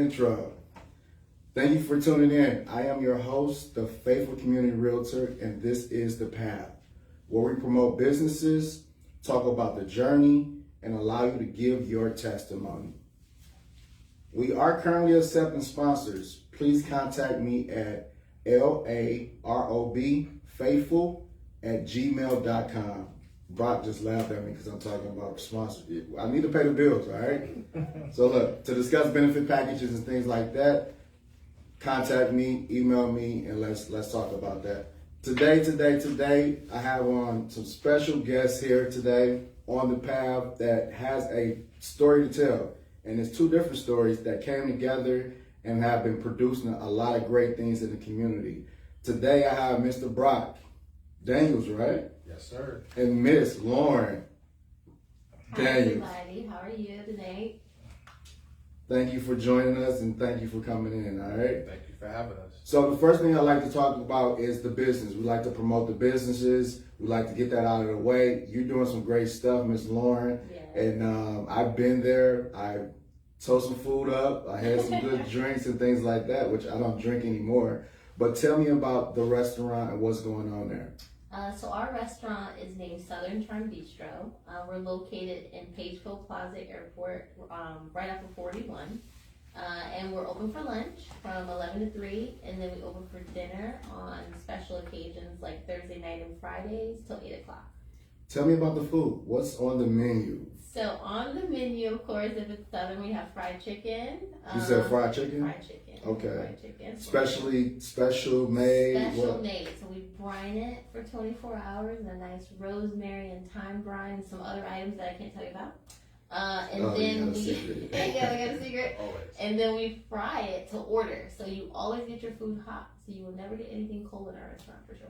intro. Thank you for tuning in. I am your host, the Faithful Community Realtor, and this is The Path, where we promote businesses, talk about the journey, and allow you to give your testimony. We are currently accepting sponsors. Please contact me at LAROBfaithful@gmail.com. Brock just laughed at me because I'm talking about sponsors. I need to pay the bills, all right? So look, to discuss benefit packages and things like that, contact me, email me, and let's talk about that. Today, I have on some special guests here today on The Path that has a story to tell. And it's two different stories that came together and have been producing a lot of great things in the community. Today, I have Mr. Brock Daniels, right? Yes, sir. And Miss Loren Daniels. Hi, everybody. How are you today? Thank you for joining us and thank you for coming in, all right? Thank you for having us. So the first thing I like to talk about is the business. We like to promote the businesses. We like to get that out of the way. You're doing some great stuff, Miss Loren. Yeah. And I've been there. I tore some food up. I had some good drinks and things like that, which I don't drink anymore. But tell me about the restaurant and what's going on there. So our restaurant is named Southern Charm Bistro. We're located in Pageville Plaza Airport, right off of 41. And we're open for lunch from 11 to 3, and then we open for dinner on special occasions like Thursday night and Fridays till 8 o'clock. Tell me about the food. What's on the menu? So on the menu, of course, if it's Southern, we have fried chicken. You said fried chicken? Fried chicken. Okay. Fried chicken. Special made? Special What? made. So we brine it for 24 hours in a nice rosemary and thyme brine, some other items that I can't tell you about. Then we got a secret. Always. And then we fry it to order. So you always get your food hot. So you will never get anything cold in our restaurant for sure.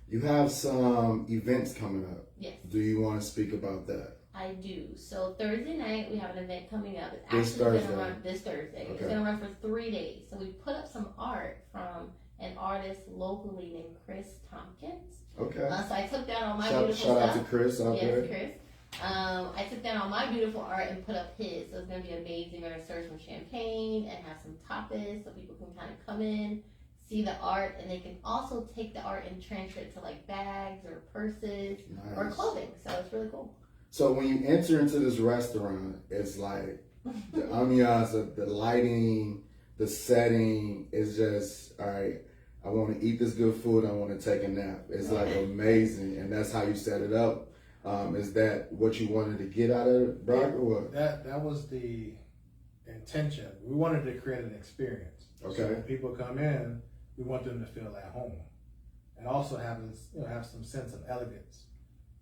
You have some events coming up. Yes. Do you want to speak about that? I do. So Thursday night we have an event coming up. It's This actually Thursday. gonna run this Thursday. Okay. It's gonna run for 3 days. So we put up some art from an artist locally named Chris Tompkins. Okay. So I took down all my Shout beautiful out stuff. to Chris out there. Yes, Chris. I took down all my beautiful art and put up his. So it's gonna be amazing. We're gonna serve some champagne and have some tapas so people can kind of come in, see the art, and they can also take the art and transfer it to like bags or purses or Nice. clothing. So it's really cool. So when you enter into this restaurant, it's like the ambiance, the lighting, the setting is just, all right, I want to eat this good food. I want to take a nap. It's like amazing. And that's how you set it up. Is that what you wanted to get out of it, Brock, or what? That was the intention. We wanted to create an experience. Okay. So when people come in, we want them to feel at home, and also have some sense of elegance.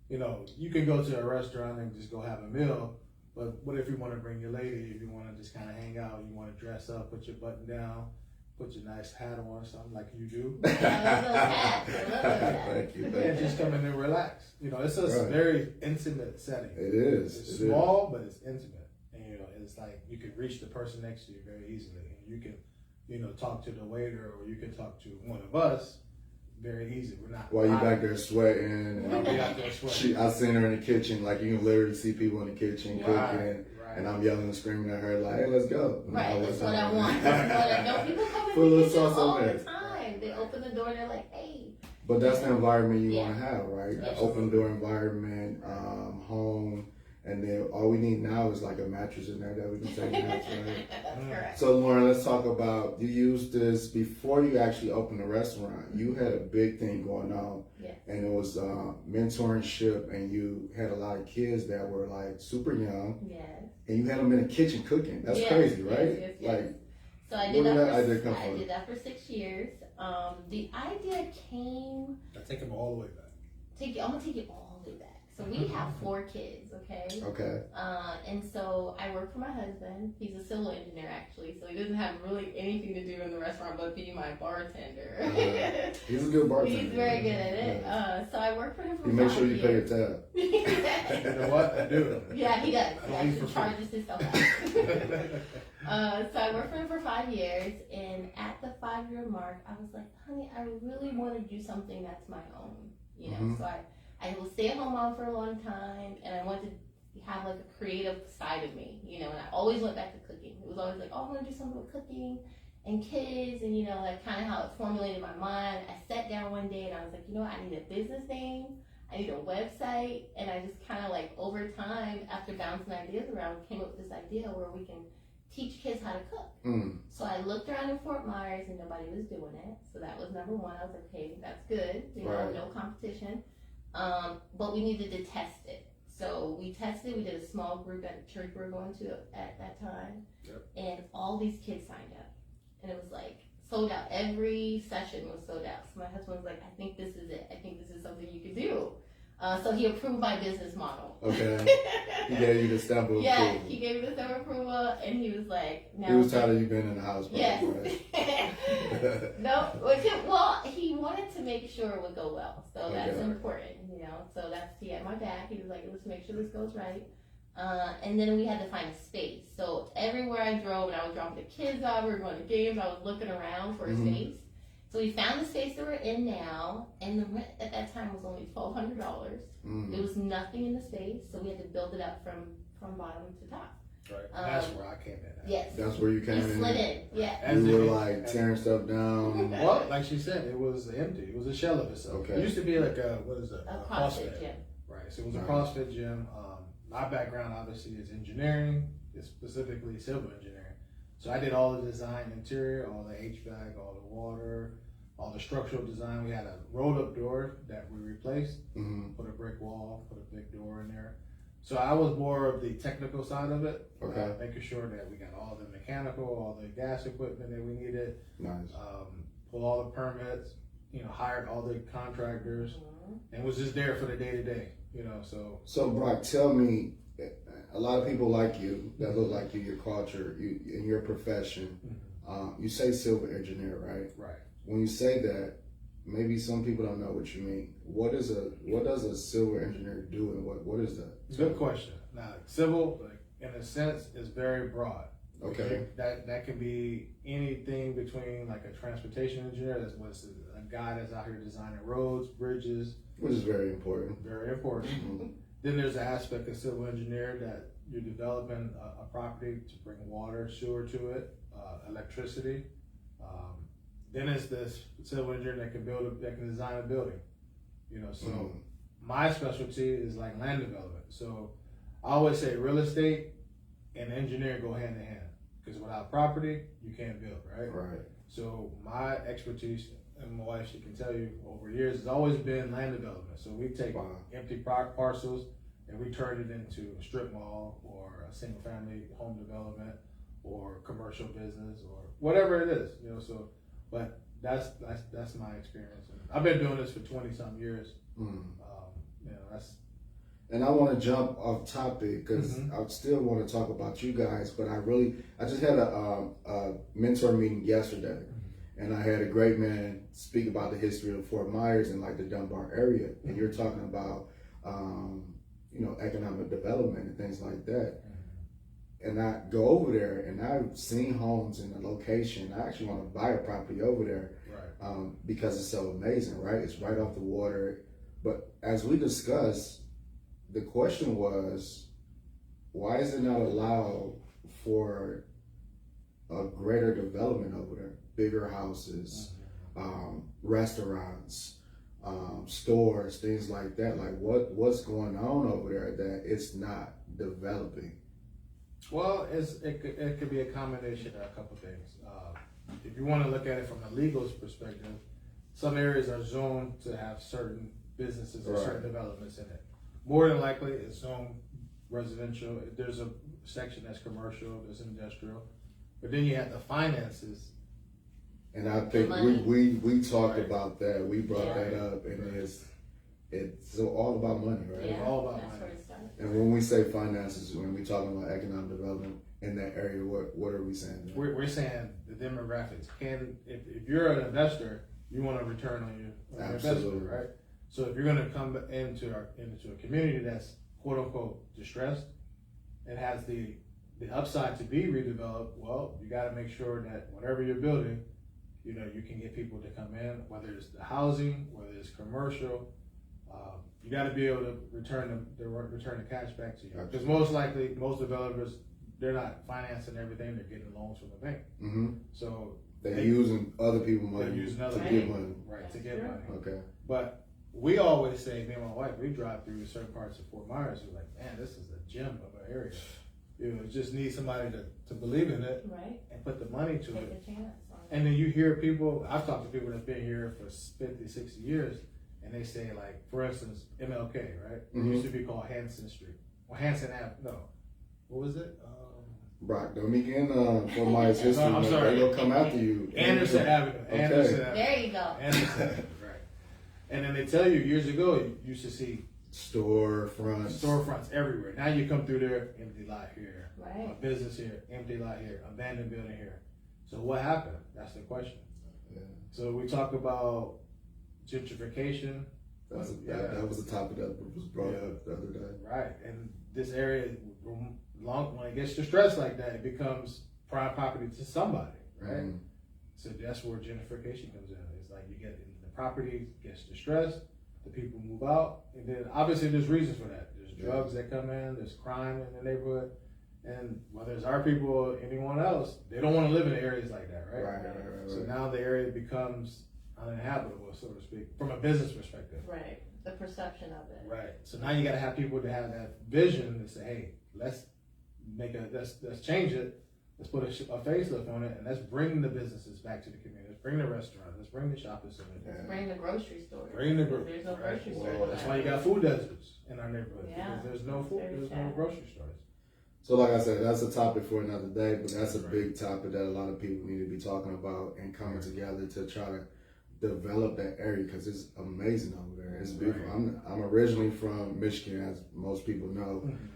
You can go to a restaurant and just go have a meal, but what if you want to bring your lady? If you want to just kind of hang out, you want to dress up, put your button down, put your nice hat on or something like you do. I love those hats. I love those hats. Thank you. And just come in and relax. It's a Right. very intimate setting. It is. It's It small, but it's intimate. And it's like you can reach the person next to you very easily. And you can, talk to the waiter, or you can talk to one of us very easy. We're not. While you back there sweating, I'll and be out there sweating. Right. and I'm yelling and screaming at her like, "Hey, let's go!" Right, that's what I want. No, people come Put a in the little kitchen sauce all on the there. time. They open the door and they're like, hey. But that's the environment you Yeah. want to have, right? Yes. Open door environment, home, and then all we need now is like a mattress in there that we can take naps, right? That's correct. So Loren, let's talk about, you used this before you actually opened the restaurant. You had a big thing going on, Yes. and it was mentorship, and you had a lot of kids that were like super young, Yes. and you had them in the kitchen cooking. That's Yes, crazy, right? Yes. Like, So I where did did that, that idea come I from? did that for 6 years. The idea came, I take them all the way back. I'm gonna take it all the way back. So we have 4 kids, okay? okay, And so I work for my husband. He's a civil engineer actually, so he doesn't have really anything to do in the restaurant but be my bartender. he's a good bartender. He's very good at it. Yeah. So I work for him for You make 5 sure you pay your years. tab. You know what? I do. Yeah, he does. He I don't eat actually for charges himself out. So I worked for him for 5 years, and at the 5-year mark, I was like, honey, I really want to do something that's my own. Mhm. So I was stay-at-home mom for a long time, and I wanted to have like a creative side of me, you know, and I always went back to cooking. It was always like, oh, I want to do something with cooking and kids, and you know, like kind of how it formulated in my mind. I sat down one day and I was like, you know what, I need a business name, I need a website, and I just kind of like over time, after bouncing ideas around, came up with this idea where we can teach kids how to cook. So I looked around in Fort Myers and nobody was doing it. So that was number one. I was like, hey, that's good, you know, no competition. But we needed to test it. So we tested, we did a small group at the church we were going to at that time. And all these kids signed up. And it was like sold out. Every session was sold out. So my husband was like, I think this is it. I think this is something you could do. So he approved my business model. Okay. He gave you the stamp of approval. Yeah, he gave me the stamp of approval, and he was like, now. He was tired of you being in the house, yes. Right? No, well, he wanted to make sure it would go well. So that's important, you know. So he had my back. He was like, let's make sure this goes right. And then we had to find a space. So everywhere I drove, and I was dropping the kids off, we were going to games, I was looking around for a space. So we found the space that we're in now, and the rent at that time was only $1,200. There was nothing in the space, so we had to build it up from bottom to top. Right, that's where I came in. Yes. That's where you came in. Slid in, yeah. You were like tearing stuff down. Well, like she said, it was empty. It was a shell of itself. Okay. It used to be like a CrossFit gym. Right, so it was a CrossFit gym. My background obviously is engineering, it's specifically civil engineering. So I did all the design interior, all the HVAC, all the water, all the structural design. We had a rolled up door that we replaced, put a brick wall, put a big door in there. So I was more of the technical side of it, making sure that we got all the mechanical, all the gas equipment that we needed, pull all the permits, you know, hired all the contractors, and was just there for the day to day, you know. So Brock, tell me, a lot of people like you that look like you, your culture, you in your profession. You say civil engineer, right? Right. When you say that, maybe some people don't know what you mean. What does a civil engineer do, and what is that? Good question. Now, civil, like, in a sense, is very broad. Okay. That can be anything between like a transportation engineer, that's what's a guy that's out here designing roads, bridges. Which is very important. Very important. Then there's an aspect of civil engineer that you're developing a property to bring water, sewer to it, electricity. Then it's this civil engineer that can design a building. You know, so my specialty is like land development. So I always say real estate and engineering go hand in hand, because without property, you can't build, right? Right. So my expertise, and my wife, she can tell you over years, has always been land development. So we take empty parcels and we turn it into a strip mall or a single family home development or commercial business or whatever it is, you know. So, but that's my experience. And I've been doing this for 20-some years. You know, that's. And I want to jump off topic because I still want to talk about you guys, but I just had a mentor meeting yesterday, and I had a great man speak about the history of Fort Myers and like the Dunbar area, and you're talking about you know, economic development and things like that. And I go over there and I've seen homes in the location. I actually want to buy a property over there, because it's so amazing, right? It's right off the water. But as we discussed, the question was, why is it not allowed for a greater development over there? Bigger houses, restaurants, stores, things like that. Like what's going on over there that it's not developing? Well, it could be a combination of a couple things. If you want to look at it from a legal perspective, some areas are zoned to have certain businesses or certain developments in it. More than likely, it's zoned residential. There's a section that's commercial, there's industrial, but then you have the finances. And I think we talked about that. We brought that up, and it's all about money, right? Yeah, it's all about that's money. where it started. And when we say finances, when we talking about economic development in that area, what are we saying? We're saying the demographics. If you're an investor, you want a return on your investment, right? So if you're going to come into a community that's quote unquote distressed, it has the upside to be redeveloped. Well, you got to make sure that whatever you're building, you know, you can get people to come in, whether it's the housing, whether it's commercial, You got to be able to return the cash back to you. Because most likely, most developers, they're not financing everything; they're getting loans from the bank. Mm-hmm. So they're using other people's money to get money. Right, to get money. Okay. But we always say, me and my wife, we drive through certain parts of Fort Myers. We're like, man, this is a gem of an area. You know, just need somebody to believe in it, right, and put the money to take it. a chance on it. And then you hear people, I've talked to people that's been here for 50, 60 years, and they say, like, for instance, MLK, right? It used to be called Hanson Street. Or Hanson Ave, no. What was it? Brock, don't be getting Fort Myers history. No, I'm sorry. They'll come after you. Anderson Avenue. Okay. Anderson Avenue. There you go. Anderson Avenue, right. And then they tell you, years ago, you used to see storefronts everywhere. Now you come through there, empty lot here, Right. a business here, empty lot here, abandoned building here. So what happened? That's the question. Yeah. So we talk about gentrification. That was the topic that was brought up the other day. Right, and this area, when it gets distressed like that, it becomes prime property to somebody, right? Mm. So that's where gentrification comes in. It's like you get the property gets distressed, the people move out, and then obviously there's reasons for that. There's drugs that come in, there's crime in the neighborhood, and whether it's our people or anyone else, they don't want to live in areas like that, right? Right. So now the area becomes uninhabitable, so to speak, from a business perspective. Right, the perception of it. Right. So now you got to have people to have that vision to say, hey, let's change it. Let's put a facelift on it, and let's bring the businesses back to the community. Let's bring the restaurant. Let's bring the shopping center. Let's bring the grocery store. Bring the There's no grocery store. That's why you got food deserts in our neighborhood, Yeah. because there's no food, there's no grocery stores. So like I said, that's a topic for another day, but that's a big topic that a lot of people need to be talking about and coming together to try to develop that area, because it's amazing over there. It's beautiful. I'm originally from Michigan, as most people know. Mm-hmm.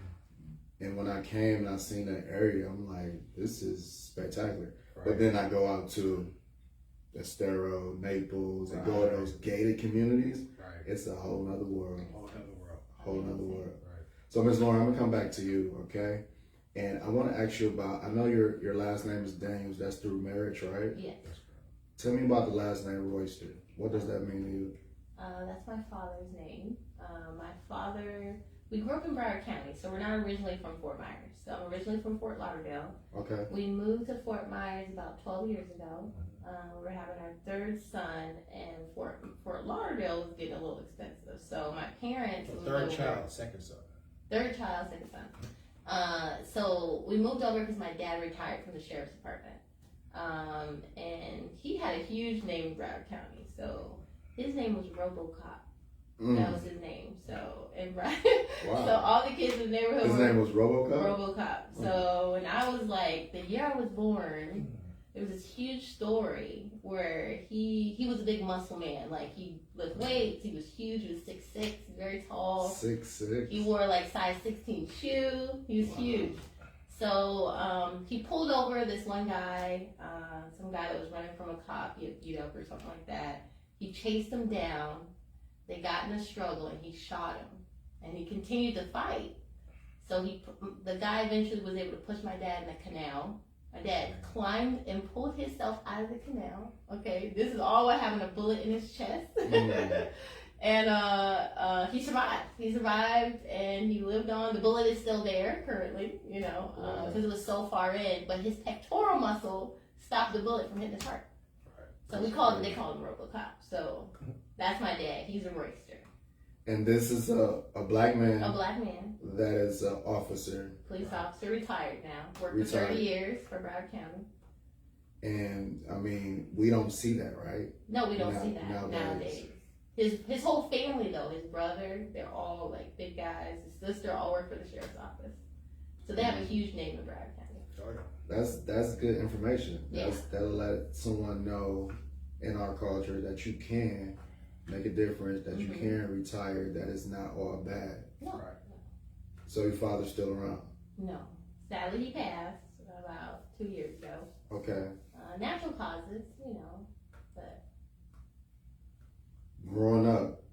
And when I came and I seen that area, I'm like, this is spectacular. Right. But then I go out to Estero, Naples, and go to those gated communities. Right. It's a whole nother world. Whole nother world. Right. So Ms. Loren, I'm gonna come back to you, okay? And I want to ask you about, I know your last name is Daniels, that's through marriage, right? Yes. Tell me about the last name Royster. What does that mean to you? That's my father's name. My father, we grew up in Broward County, so we're not originally from Fort Myers. So I'm originally from Fort Lauderdale. Okay. We moved to Fort Myers about 12 years ago. We're having our third son, and Fort Lauderdale was getting a little expensive. So my parents moved Third over. child, second son. Third child, second son. So we moved over because my dad retired from the sheriff's department. And he had a huge name in Broward County. So his name was RoboCop. That was his name. So, and so all the kids in the neighborhood. His name was RoboCop? RoboCop. So when I was like, the year I was born, there was this huge story where he was a big muscle man. Like, he lift weights, he was huge, he was 6'6", very tall. 6'6". He wore like size 16 shoe. He was huge. So he pulled over this one guy, some guy that was running from a cop, he had beat up or something like that. He chased him down. They got in a struggle and he shot him. And he continued to fight. So the guy eventually was able to push my dad in the canal. My dad climbed and pulled himself out of the canal. Okay, this is all while having a bullet in his chest. And he survived. He survived and he lived on. The bullet is still there currently, because it was so far in. But his pectoral muscle stopped the bullet from hitting his heart. So they call him RoboCop. So that's my dad. He's a royster. And this is a black man. A black man. That is an officer. Police officer, retired now. Worked for 30 years for Broward County. And I mean, we don't see that, right? No, we don't see that nowadays. His whole family though, his brother, they're all like big guys. His sister all work for the sheriff's office. So they have a huge name in Broward County. That's good information. Yeah. That'll let someone know in our culture that you can make a difference, that you can retire, that it's not all bad. No. Right. So your father's still around? No. Sadly, he passed about 2 years ago. Okay. Natural causes, but. Growing up,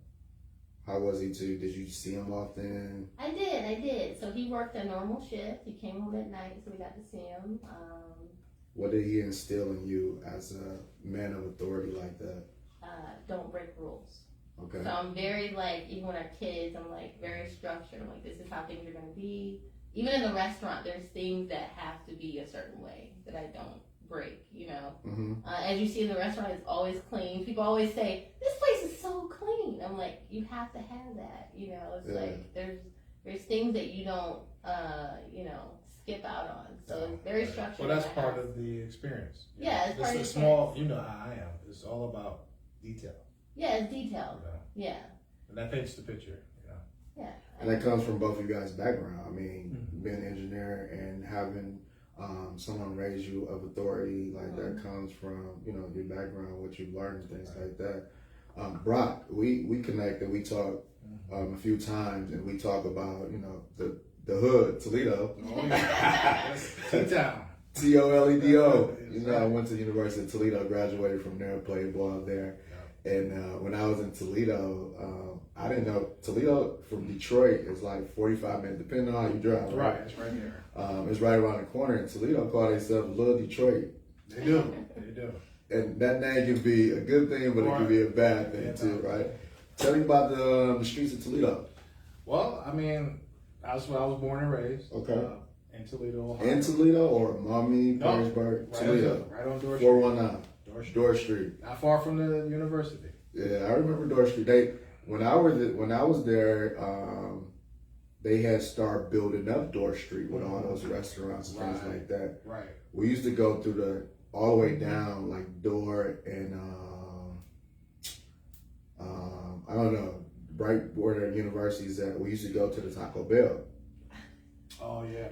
how was he too? Did you see him often? I did. So he worked a normal shift. He came home at night, so we got to see him. What did he instill in you as a man of authority like that? Don't break rules. Okay. So I'm very like, even with our kids, I'm like very structured. I'm like, this is how things are gonna be. Even in the restaurant, there's things that have to be a certain way that I don't break, you know. As you see in the restaurant, it's always clean. People always say, this place is so clean. I'm like, you have to have that, you know. It's like, there's things that you don't, you know, skip out on. So it's very structured. Well, that's part of the experience. Yeah, it's part of the small, you know how I am. It's all about detail. Yeah, it's detailed. You know? Yeah. And that paints the picture, you know. Yeah. And that comes from both of you guys' background. I mean, being an engineer and having someone raise you of authority, like that comes from, you know, your background, what you've learned, things like that. Brock, we connected, we talked a few times, and we talk about, you know, the hood, Toledo. Oh, yeah. T-Town. Toledo. You know, I went to the University of Toledo, graduated from there, played ball there. And when I was in Toledo, I didn't know Toledo from Detroit is like 45 minutes, depending on how you drive. Right, it's right there. It's right around the corner. And Toledo call themselves Little Detroit. They do. They do. And that name can be a good thing, but it can be a bad thing too, right? Tell me about the streets of Toledo. Well, I mean, that's where I was born and raised. Okay. In Toledo, Ohio. In Toledo or Maumee, Perrysburg, Toledo? Right on Door Street. 419. Door Street. Not far from the university. Yeah, I remember Door Street. When I was there, they had started building up Door Street with all those restaurants and things like that. Right. We used to go through all the way down like Door and I don't know, right where the university's at. We used to go to the Taco Bell. Oh yeah.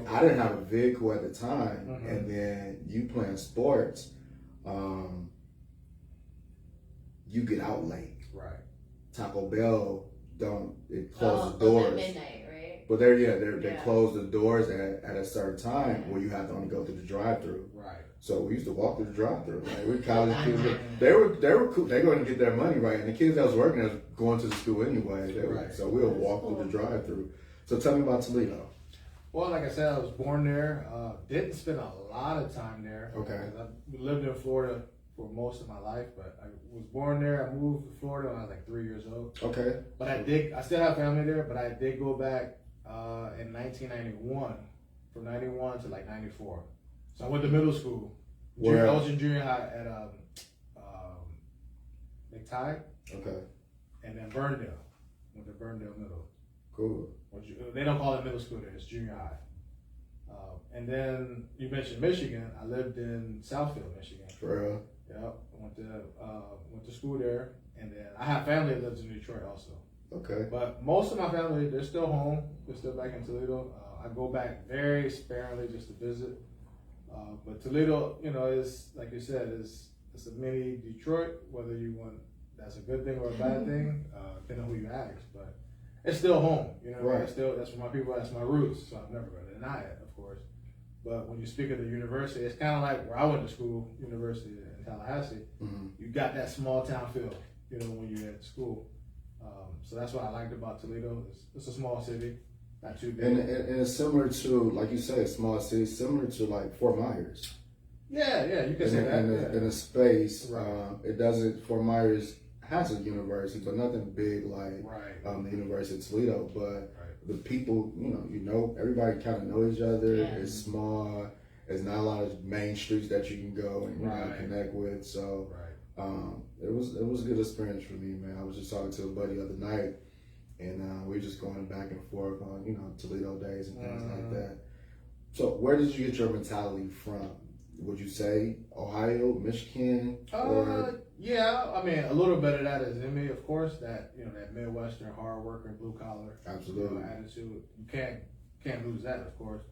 I didn't have a vehicle at the time, and then you playing sports. You get out late. Right. Taco Bell it closes the doors. At midnight, right? But they close the doors at a certain time where you have to only go through the drive-through. Right. So we used to walk through the drive-through. Like we college kids, they were cool. They going to get their money right, and the kids that was working there was going to the school anyway. So we'll walk through the drive-through. So tell me about Toledo. Well, like I said, I was born there. Didn't spend a lot of time there. Okay. I lived in Florida for most of my life, but I was born there. I moved to Florida when I was like 3 years old. Okay. But I still have family there, but I did go back in 1991, from 91 to like 94. So I went to middle school. I was in junior high at McTighe. Okay. And then Burndale. Went to Burndale Middle. Cool. They don't call it middle school there, it's junior high. And then you mentioned Michigan. I lived in Southfield, Michigan. For real? Yeah, I went to school there, and then I have family that lives in Detroit also. Okay. But most of my family, they're still home. They're still back in Toledo. I go back very sparingly just to visit. But Toledo, you know, is like you said, it's a mini Detroit. Whether you want that's a good thing or a bad thing, depending on who you ask. But it's still home. You know, right. That's for my people. That's my roots. So I'm never going to deny it, of course. But when you speak of the university, it's kind of like where I went to school, University in Tallahassee. Mm-hmm. You got that small town feel, you know, when you're at school. So that's what I liked about Toledo. It's a small city, not too big. And it's similar to, like you say, a small city, similar to like Fort Myers. Yeah, you can say that. In a space, right. It doesn't. Fort Myers has a university, but nothing big like right. The University of Toledo. But right. the people, you know, everybody kind of know each other. Yeah. It's small. There's not a lot of main streets that you can go and right. connect with. So right. It was a good experience for me, man. I was just talking to a buddy the other night, and we were just going back and forth on Toledo days and things like that. So where did you get your mentality from? Would you say Ohio, Michigan, or? Yeah, I mean, a little bit of that is in me, of course. That that Midwestern hard worker, blue collar, absolutely attitude. You can't lose that, of course.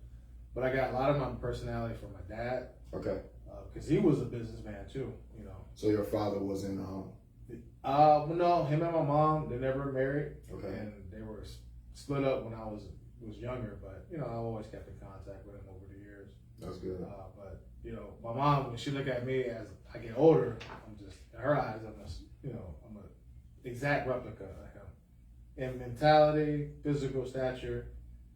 But I got a lot of my personality from my dad. Okay. Because he was a businessman too, So your father was in the home? No, him and my mom, they never married. Okay. And they were split up when I was younger. But I always kept in contact with him over the years. That's good. But my mom, when she look at me as I get older, I'm just in her eyes, I'm a exact replica of him. In mentality, physical stature.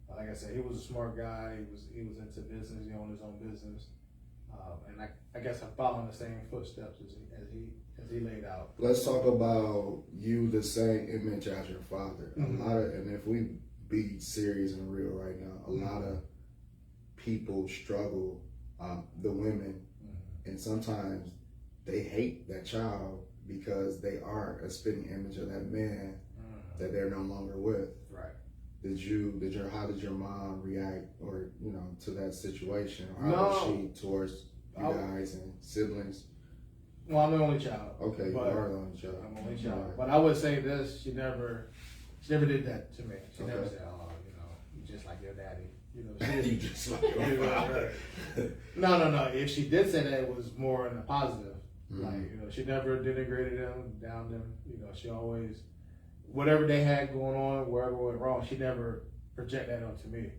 Like I said, he was a smart guy. He was into business. He owned his own business. And I guess I'm following the same footsteps as he laid out. Let's talk about you, the same image as your father. Mm-hmm. And if we be serious and real right now, a lot of people struggle, the women, and sometimes they hate that child because they are a spitting image of that man that they're no longer with. Right. How did your mom react, or to that situation, or how No. was she towards you guys and siblings? Well, I'm the only child. Okay, you are the only child. I'm the only child. Right. But I would say this: she never did that to me. She Okay. never said, "Oh, you just like your daddy." She You just like your father. No. If she did say that, it was more in a positive. Mm-hmm. Like, she never denigrated them, downed them. She always, whatever they had going on, wherever it went wrong, she never projected that onto me,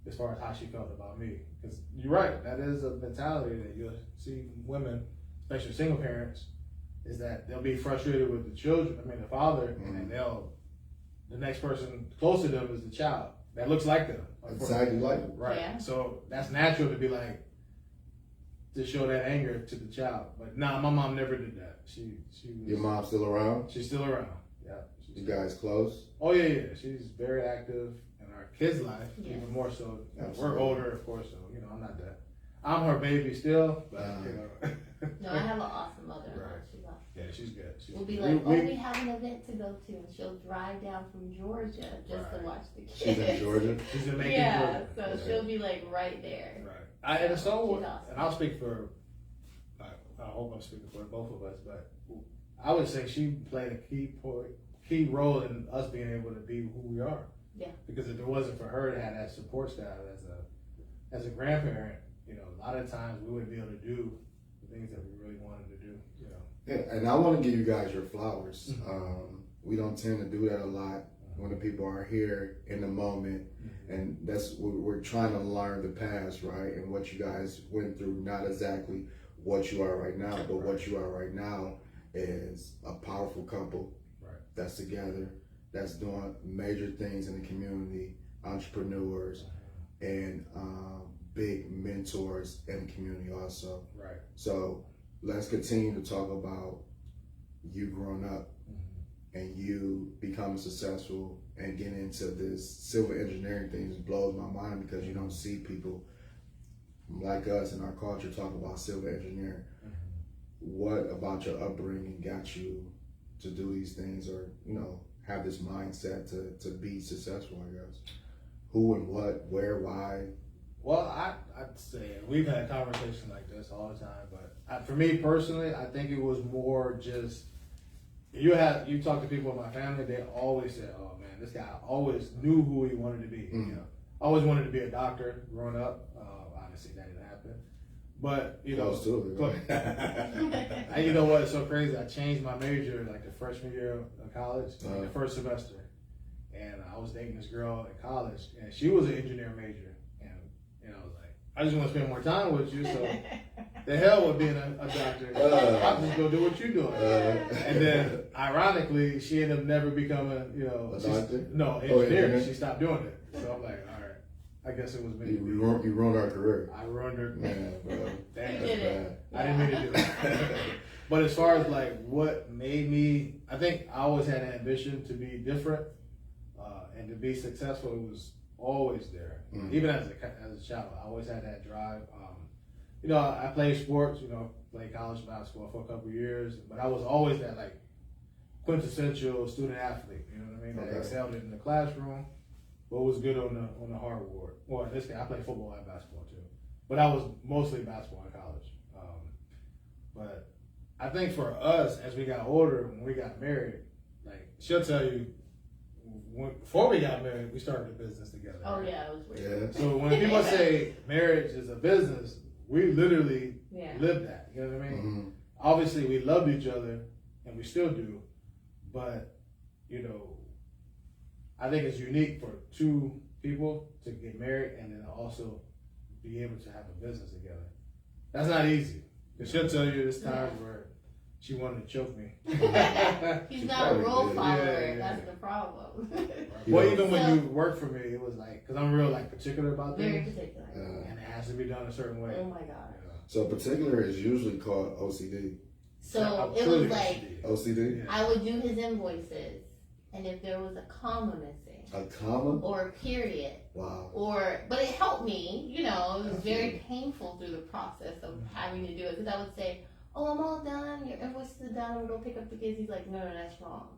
as far as how she felt about me. Because you're right, that is a mentality that you'll see women, especially single parents, is that they'll be frustrated with the father, and then the next person close to them is the child that looks like them. Exactly like them. Right. Yeah. So that's natural to be like, to show that anger to the child. But nah, my mom never did that. She was. Your mom's still around? She's still around. Yeah. You guys close? Oh yeah. She's very active in our kids' life, Yes. even more so. Absolutely. We're older, of course, so I'm not that. I'm her baby still, but No, I have an awesome mother-in-law. Right. She's awesome. Yeah, she's good. We'll be like, we have an event to go to, and she'll drive down from Georgia just to watch the kids. She's in Georgia? She's in Macon, Yeah, Georgia. so she'll be like right there. Right. And so, She's awesome. and I'll speak for, I hope I'm speaking for both of us, but I would say she played a key role in us being able to be who we are. Yeah. Because if it wasn't for her to have that support staff as a grandparent, a lot of times we wouldn't be able to do the things that we really wanted to do. Yeah, and I want to give you guys your flowers. We don't tend to do that a lot when the people are here in the moment, and that's what we're trying to learn the past, right? And what you guys went through, not exactly what you are right now, but what you are right now is a powerful couple that's together, that's doing major things in the community, entrepreneurs, and big mentors in the community also. Right. So let's continue to talk about you growing up and you becoming successful and getting into this civil engineering thing. Just blows my mind because you don't see people like us in our culture talk about civil engineering. What about your upbringing got you to do these things, or have this mindset to be successful, I guess? Who and what, where, why? Well, I'd say we've had conversations like this all the time, but for me personally, I think it was more just, you talk to people in my family, they always say, "Oh man, this guy always knew who he wanted to be." I always wanted to be a doctor growing up. Obviously, that didn't happen, but Close to it, and you know what? It's so crazy. I changed my major like the freshman year of college, like the first semester, and I was dating this girl in college, and she was an engineer major. I was like, I just want to spend more time with you, so the hell with being a doctor. I'll just go do what you're doing. And then, ironically, she ended up never becoming, a doctor? No, engineer. She stopped doing it. So I'm like, all right, I guess it was me. You ruined our career. I ruined her. Man, bro. Damn, You did it. I didn't mean to do it. But as far as like what made me, I think I always had an ambition to be different and to be successful. It was always there. Even as a child, I always had that drive. I played sports, played college basketball for a couple of years, but I was always that like quintessential student athlete, you know what I mean? That excelled in the classroom, but was good on the hardwood. Well, in this case, I played football and basketball too, but I was mostly basketball in college. But I think for us, as we got older, when we got married, like she'll tell you, before we got married, we started a business together. Oh right? yeah, it was weird. Yeah. So when people say marriage is a business, we literally lived that. You know what I mean? Obviously, we loved each other, and we still do. But I think it's unique for two people to get married and then also be able to have a business together. That's not easy. Because she'll tell you there's times where she wanted to choke me. He's not a role follower. Yeah. That's the problem. Well, even when you work for me, it was like, because I'm real like particular about Very things, particular. and it has to be done a certain way. Oh my god. So particular is usually called OCD. So it was like OCD? I would do his invoices, and if there was a comma missing, A comma? or a period, Wow. but it helped me, you know, it was very painful through the process of having to do it, because I would say, oh, I'm all done, your invoices are done, I'm gonna go pick up the kids. He's like, no, that's wrong.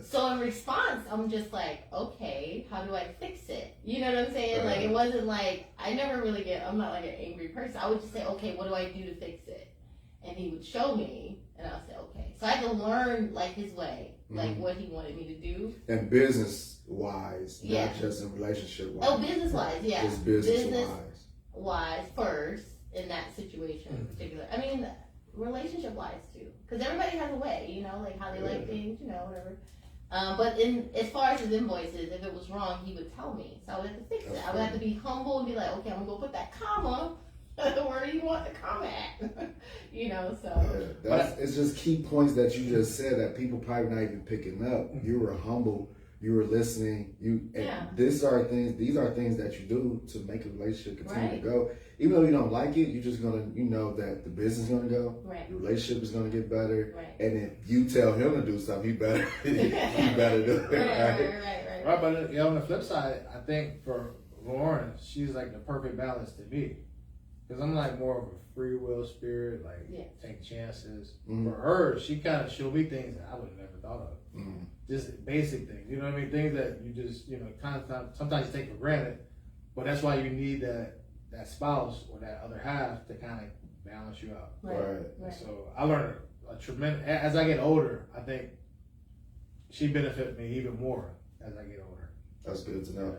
So in response, I'm just like, okay, how do I fix it? You know what I'm saying? Like, it wasn't like, I'm not like an angry person. I would just say, okay, what do I do to fix it? And he would show me, and I'll say, okay. So I had to learn, like, his way, like, what he wanted me to do. And business-wise, not just in relationship-wise. Oh, business-wise, yeah. It's business-wise. Wise first, in that situation in particular. I mean, relationship-wise, too. Because everybody has a way, you know, like, how they like things, you know, whatever. But as far as his invoices, if it was wrong, he would tell me. So I would have to fix it. I would have to be humble and be like, okay, I'm going to go put that comma where do you want the comma at? You know, so. It's just key points that you just said that people probably not even picking up. You were humble. You were listening. These are things that you do to make a relationship continue to go. Even though you don't like it, you're just gonna, you know that the business is gonna go. Right. The relationship is gonna get better. Right. And if you tell him to do something, he better do it. Right. But on the flip side, I think for Loren, she's like the perfect balance to me. Because I'm like more of a free will spirit, like take chances. For her, she'll be things that I would have never thought of. Just basic things, you know what I mean? Things that you just, you know, sometimes you take for granted, but that's why you need that spouse or that other half to kind of balance you out. Right. So I learned a tremendous, as I get older, I think she benefits me even more as I get older. That's good to know.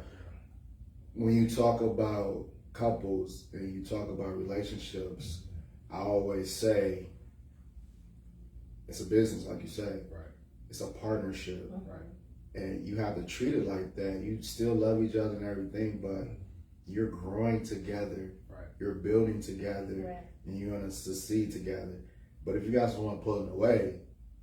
When you talk about couples and you talk about relationships, I always say it's a business, like you say. Right. It's a partnership. Right. And you have to treat it like that. You still love each other and everything, but you're growing together. Right. You're building together, and you're gonna succeed together. But if you got someone pulling away,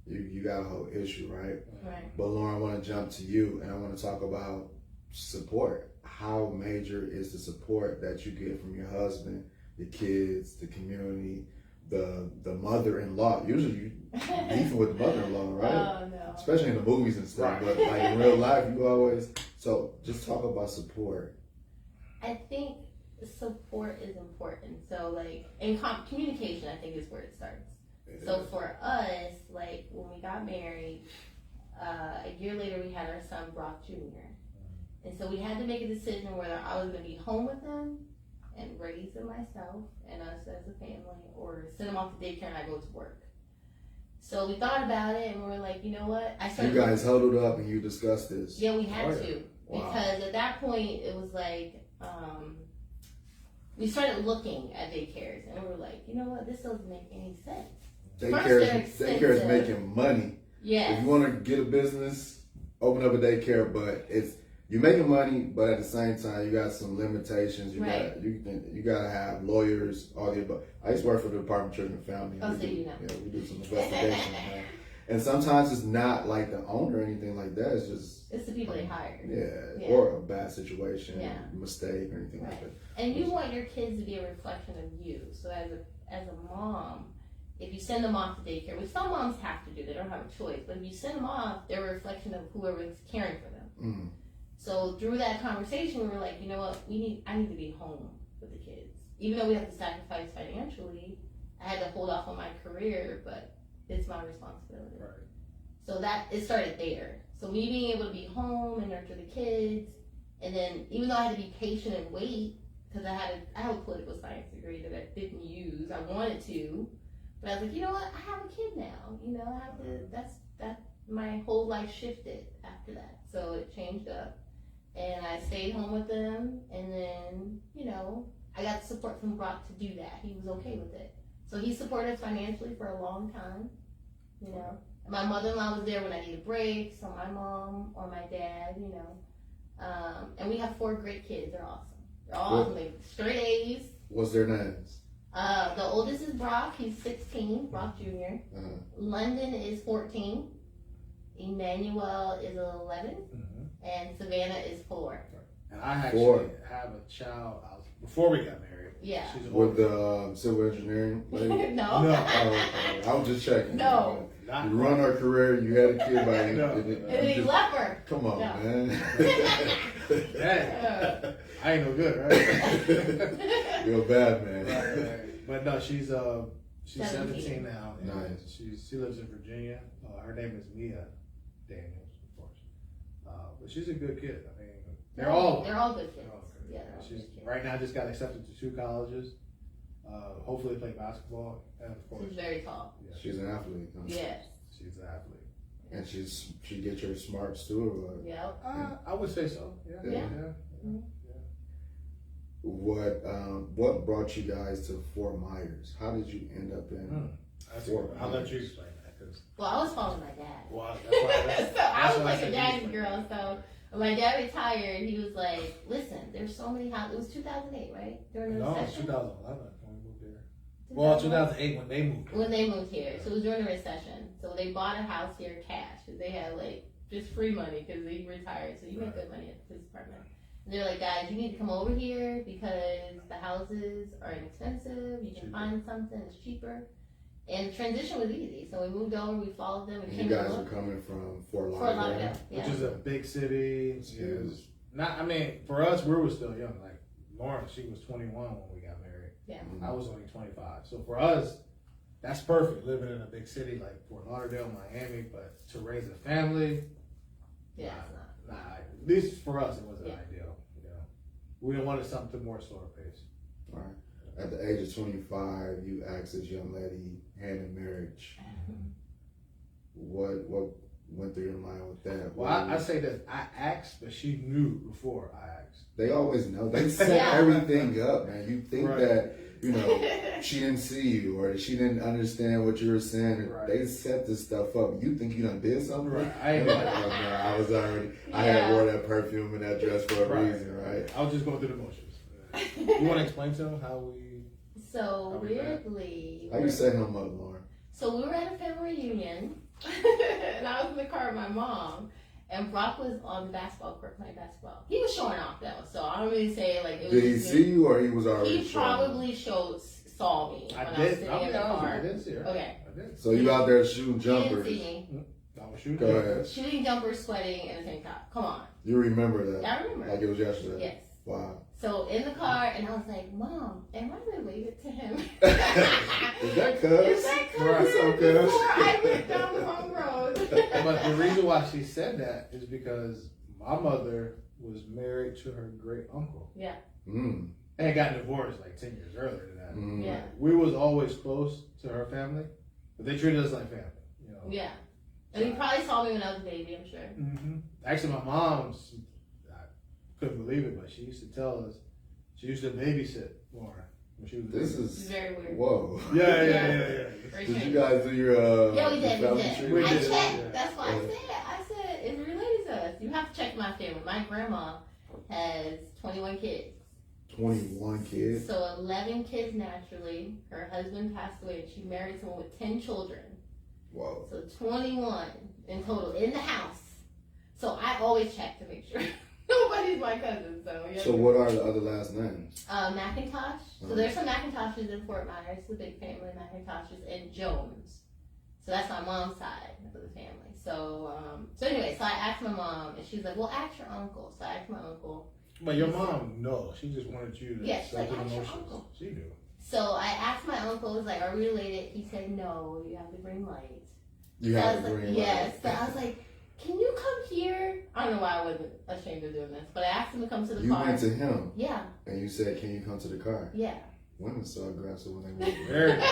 you got a whole issue, right? Right. But Loren, I want to jump to you, and I want to talk about support. How major is the support that you get from your husband, the kids, the community, the mother-in-law? Usually you beefing with the mother-in-law, right? Oh, no. Especially in the movies and stuff, but like in real life, you always. So just talk about support. I think support is important. So like, in communication, I think is where it starts. So for us, like when we got married, a year later we had our son Brock Jr. And so we had to make a decision whether I was going to be home with him and raise him myself and us as a family, or send him off to daycare and I go to work. So we thought about it and we were like, you know what? You guys huddled up and you discussed this. Yeah, we had to. Wow. Because at that point it was like, we started looking at daycares and we were like, you know what? This doesn't make any sense. Daycare is making money. Yeah. If you want to get a business, open up a daycare, but you're making money, but at the same time, you got some limitations. You gotta have lawyers, all the above. I used to work for the Department of Children and Family. We do some investigations. And sometimes it's not like the owner or anything like that. It's the people they hired. Yeah. Or a bad situation, mistake or anything like that. And you want your kids to be a reflection of you. So as a mom, if you send them off to daycare, which some moms have to do, they don't have a choice. But if you send them off, they're a reflection of whoever's caring for them. So through that conversation, we were like, you know what, I need to be home with the kids. Even though we have to sacrifice financially, I had to hold off on my career, but it's my responsibility. Right. So it started there. So me being able to be home and nurture the kids, and then even though I had to be patient and wait, because I have a political science degree that I didn't use, I wanted to, but I was like, you know what, I have a kid now. You know, I have to. My whole life shifted after that. So it changed up. And I stayed home with them, and then, you know, I got support from Brock to do that. He was okay with it. So he supported us financially for a long time, you know. And my mother-in-law was there when I needed breaks, so my mom or my dad, you know. And we have 4 great kids. They're awesome. They're all awesome. They straight A's. What's their names? The oldest is Brock. He's 16, Brock Jr. London is 14. Emmanuel is 11. And Savannah is 4. And I actually have a child. I was before we got married. Yeah. She's With the civil engineering lady? No. No. Oh, okay. I was just checking. No. Not You run her career, you had a kid by you. No. And then he left her. Come on, No. man. Dang. I ain't no good, right? You're a bad man. Right. But no, she's 17 now. And Nice. She lives in Virginia. Her name is Mia Daniels, of course. But she's a good kid. I mean, they're all good kids. they're all good. Yeah, they're all She's good kids. right now just got accepted to 2 colleges. Hopefully play basketball, and of course She's very tall. yeah, She's an athlete. Huh? Yes. she's an athlete. And she gets your smarts too, or what? Yep. I would say so. Yeah. Yeah. Yeah. What brought you guys to Fort Myers? How did you end up in Fort I'll let you Myers? explain that because Well, I was following my dad. well, So I was like a said daddy you explain girl. it. So when my dad retired, he was like, "Listen, there's so many houses." It was 2008, right? During the No, it's recession. 2011 when we moved here. Well, 2008 when they moved. When they moved here, so it was during the recession. So they bought a house here cash because they had like just free money because they retired. So you make good money at this apartment. And they're like, "Guys, you need to come over here because the houses are inexpensive. You can Cheaper. find something that's cheaper." And the transition was easy. So we moved over. We followed them. We And you guys are coming from Fort Fort Lauderdale. Lauderdale, yeah. Which is a big city. It's huge. Not, I mean, for us, we were still young. Like Lauren, she was 21 when we got married. Yeah. I was only 25. So for us, that's perfect. Living in a big city like Fort Lauderdale, Miami, but to raise a family, Yeah, it's not. nah. At least for us, it wasn't Yeah. ideal. You know, we wanted something more slower pace. All right. At the age of 25, you asked this young lady hand in marriage. What went through your mind with that? Well, I say this: I asked, but she knew before I asked. They always know. They set Yeah. everything up, man. You think Right. that, she didn't see you or she didn't understand what you were saying. Right. They set this stuff up. You think you done did something? Right. I ain't You're like like, that. "Oh, no, I was already, I Yeah. had wore that perfume and that dress for a Right. reason, right? I was just going through the motions. You want to explain to them how we? So How we met? weirdly, How you set him up, Lauren? so we were at a family reunion, and I was in the car with my mom, and Brock was on the basketball court playing basketball. He was showing off though, so I don't really say like it was. Did he see you or he was already He showing? probably saw me when I was did. sitting I'll in be the honest with you, car. I did see her. Okay, I did. So you out there shooting he didn't jumpers. see me. I was shooting. Go ahead. Shooting jumpers, sweating in a tank top. Come on, You remember that? I remember. Like it was yesterday? Yes. Wow. So in the car, and I was like, "Mom, am I related to him?" Is that cuz? Is that Right. cousin So good. before I went down the wrong road? But the reason why she said that is because my mother was married to her great uncle Mm. and got divorced like 10 years earlier than that. Mm. Yeah. We was always close to her family, but they treated us like family. You know. Yeah. And he probably saw me when I was a baby, I'm sure. Mm-hmm. Actually, my mom, I couldn't believe it, but she used to tell us she used to babysit Lauren when she was. This It's is very weird. whoa. Yeah. Very Did you strange. guys do your Yeah, we your did. family We tree? did. We I did, checked. yeah. That's why I said it's related to us. You have to check my family. My grandma has 21 kids. 21 kids. So 11 kids naturally. Her husband passed away, and she married someone with 10 children. Whoa. So 21 in total in the house. So I always check to make sure nobody's my cousin. So yeah. So what are the other last names? McIntosh. So there's some McIntoshes in Fort Myers. It's a big family, McIntoshes and Jones. So that's my mom's side of the family. So anyway, so I asked my mom, and she was like, "Well, ask your uncle." So I asked my uncle. But your mom, no, she just wanted you to Yeah, she's go like, through the "Ask your motions. uncle." She knew. So I asked my uncle, I was like, "Are we related?" He said, "No, you have to bring light." You So I have was to like, bring yes. So I was like, "Can you come here?" I don't know why I wasn't ashamed of doing this, but I asked him to come to the You car. went to him Yeah, and you said, "Can you come to the car?" yeah. Women so aggressive when they move. Very good.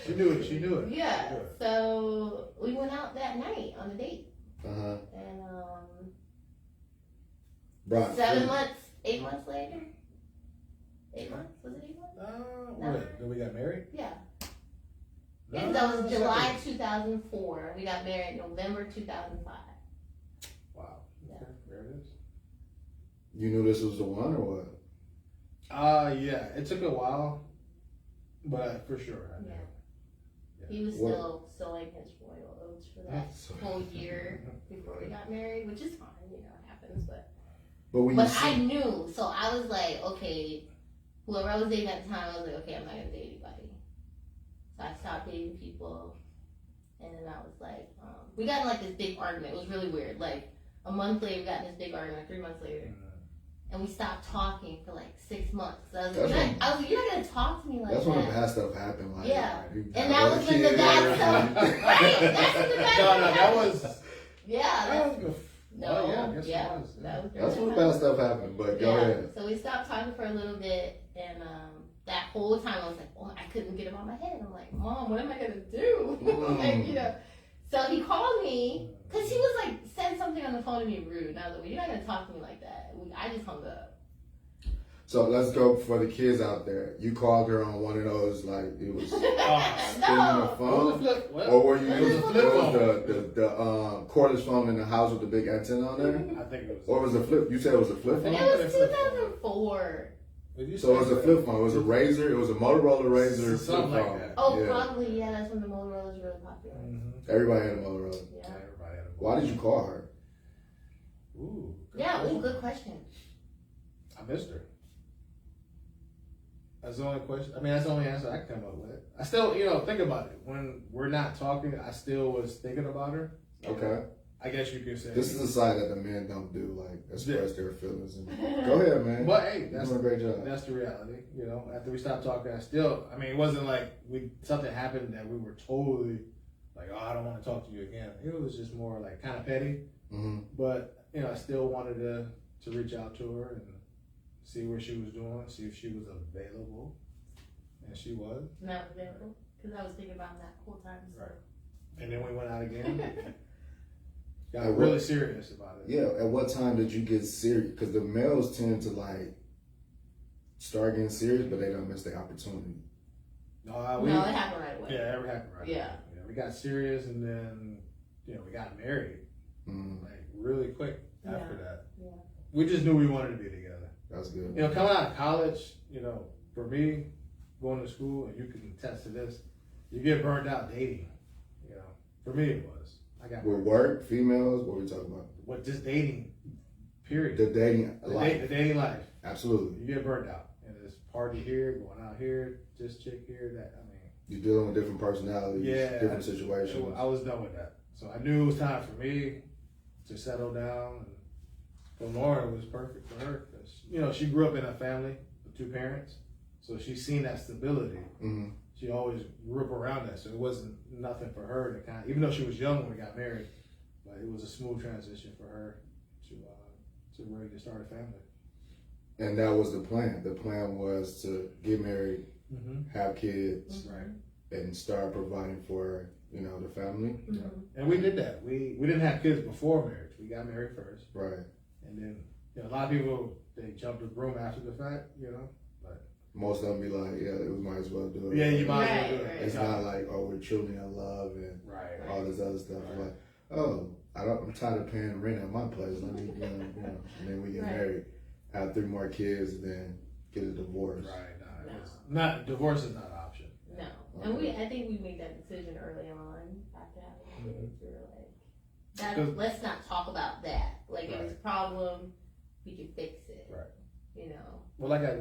She knew it. She knew it. Yeah. She knew it. So we went out that night on a date, Uh-huh. and Brock. 7 months, 8 months later. 8 months? Was it 8 months? Wait, then we got married? Yeah. No, That was July second. 2004. We got married November 2005. Wow. Yeah. Okay, there it is. You knew this was the one or what? Yeah. It took a while, but for sure. I knew. Yeah. He was What? still like his royal oats for that So- whole year before we got married, which is fine, it happens. But But when you I see, knew, so I was like, okay, whoever I was dating at the time, I was like, okay, I'm not gonna date anybody. So I stopped dating people, and then I was like, we got in like this big argument. It was really weird. Like a month later, we got in this big argument. 3 months later, and we stopped talking for like 6 months. So I was like, you're not gonna talk to me like that. That's when the bad stuff happened. Like, yeah, and that was when the bad stuff. Right, that's when the bad stuff. No, that was. Yeah. That was No, yeah, I guess yeah, it was. That's when bad stuff happened. But go ahead. So we stopped talking for a little bit, and that whole time I was like, oh, I couldn't get him out of my head. I'm like, Mom, what am I gonna do? Like, you know. So he called me because he was like said something on the phone to me rude, and I was like, well, you're not gonna talk to me like that. I just hung up. So let's go for the kids out there. You called her on one of those, like, it was spinning the phone? Or were you using the cordless phone in the house with the big antenna on there? I think it was. Or was it a flip? You said it was a flip phone? It was 2004. So it was a flip phone. It was a Razor. It was a Motorola Razor flip phone. Like that. Oh, probably, yeah, that's when the Motorola was really popular. Everybody had a Motorola. Yeah. Everybody had a Why did you call her? Ooh. Good question. I missed her. That's the only question. I mean, that's the only answer I can come up with. I still, think about it. When we're not talking, I still was thinking about her. Okay. I guess you could say. This is a side that the men don't do, like express their feelings. Go ahead, man. But hey, you're doing a great job. That's the reality. After we stopped talking, it wasn't like something happened that we were totally like, oh, I don't want to talk to you again. It was just more like kind of petty. Mm-hmm. But, I still wanted to reach out to her and see where she was doing, see if she was available. And she was. Not available, because I was thinking about that whole time. So. Right. And then we went out again. Got really serious about it. Yeah, at what time did you get serious? Because the males tend to like start getting serious, but they don't miss the opportunity. No, it happened right away. Yeah, it happened right away. Yeah. We got serious, and then we got married like really quick after that. Yeah. We just knew we wanted to be together. That's good. Coming out of college, for me, going to school, and you can attest to this, you get burned out dating. For me it was. I got with work, females, what are we talking about? What, just dating, period. The dating life. The dating life. Absolutely. You get burned out. And there's party here, going out here, this chick here, that, you're dealing with different personalities, different situations. I was done with that. So I knew it was time for me to settle down. And for Lauren, it was perfect for her. Because, she grew up in a family with 2 parents. So she's seen that stability. Mm-hmm. She always grew up around that. So it wasn't nothing for her to even though she was young when we got married, but it was a smooth transition for her to ready to start a family. And that was the plan. The plan was to get married, have kids, right, and start providing for the family. Mm-hmm. And we did that. We didn't have kids before marriage. We got married first, right? And then a lot of people they jump the broom after the fact, But most of them be like, yeah, we might as well do it. Yeah, you might as well do it. Right. It's not like, oh, we're truly in love and all this other stuff. Right. Like, oh, I'm tired of paying rent at my place. Let me, and then we get married, have 3 more kids, and then get a divorce. Right. Divorce is not an option. No. Okay. And I think we made that decision early on after having kids. We were like, let's not talk about that. Like, if it's a problem, we can fix it. Right. Well, like I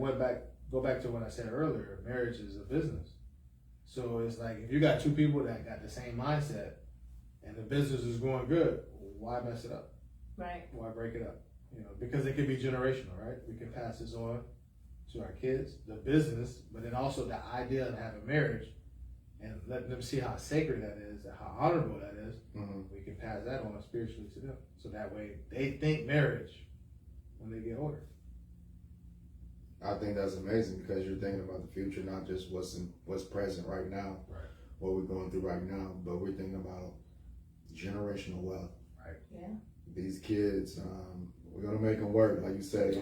go back to what I said earlier, marriage is a business. So it's like, if you got 2 people that got the same mindset and the business is going good, why mess it up? Right. Why break it up? Because it could be generational, right? We can pass this on to our kids, the business, but then also the idea of having marriage and letting them see how sacred that is and how honorable that is. Mm-hmm. We can pass that on spiritually to them. So that way they think marriage when they get older. I think that's amazing because you're thinking about the future, not just what's present right now, right, what we're going through right now, but we're thinking about generational wealth. Right. Yeah. These kids, we're gonna make them work, like you say.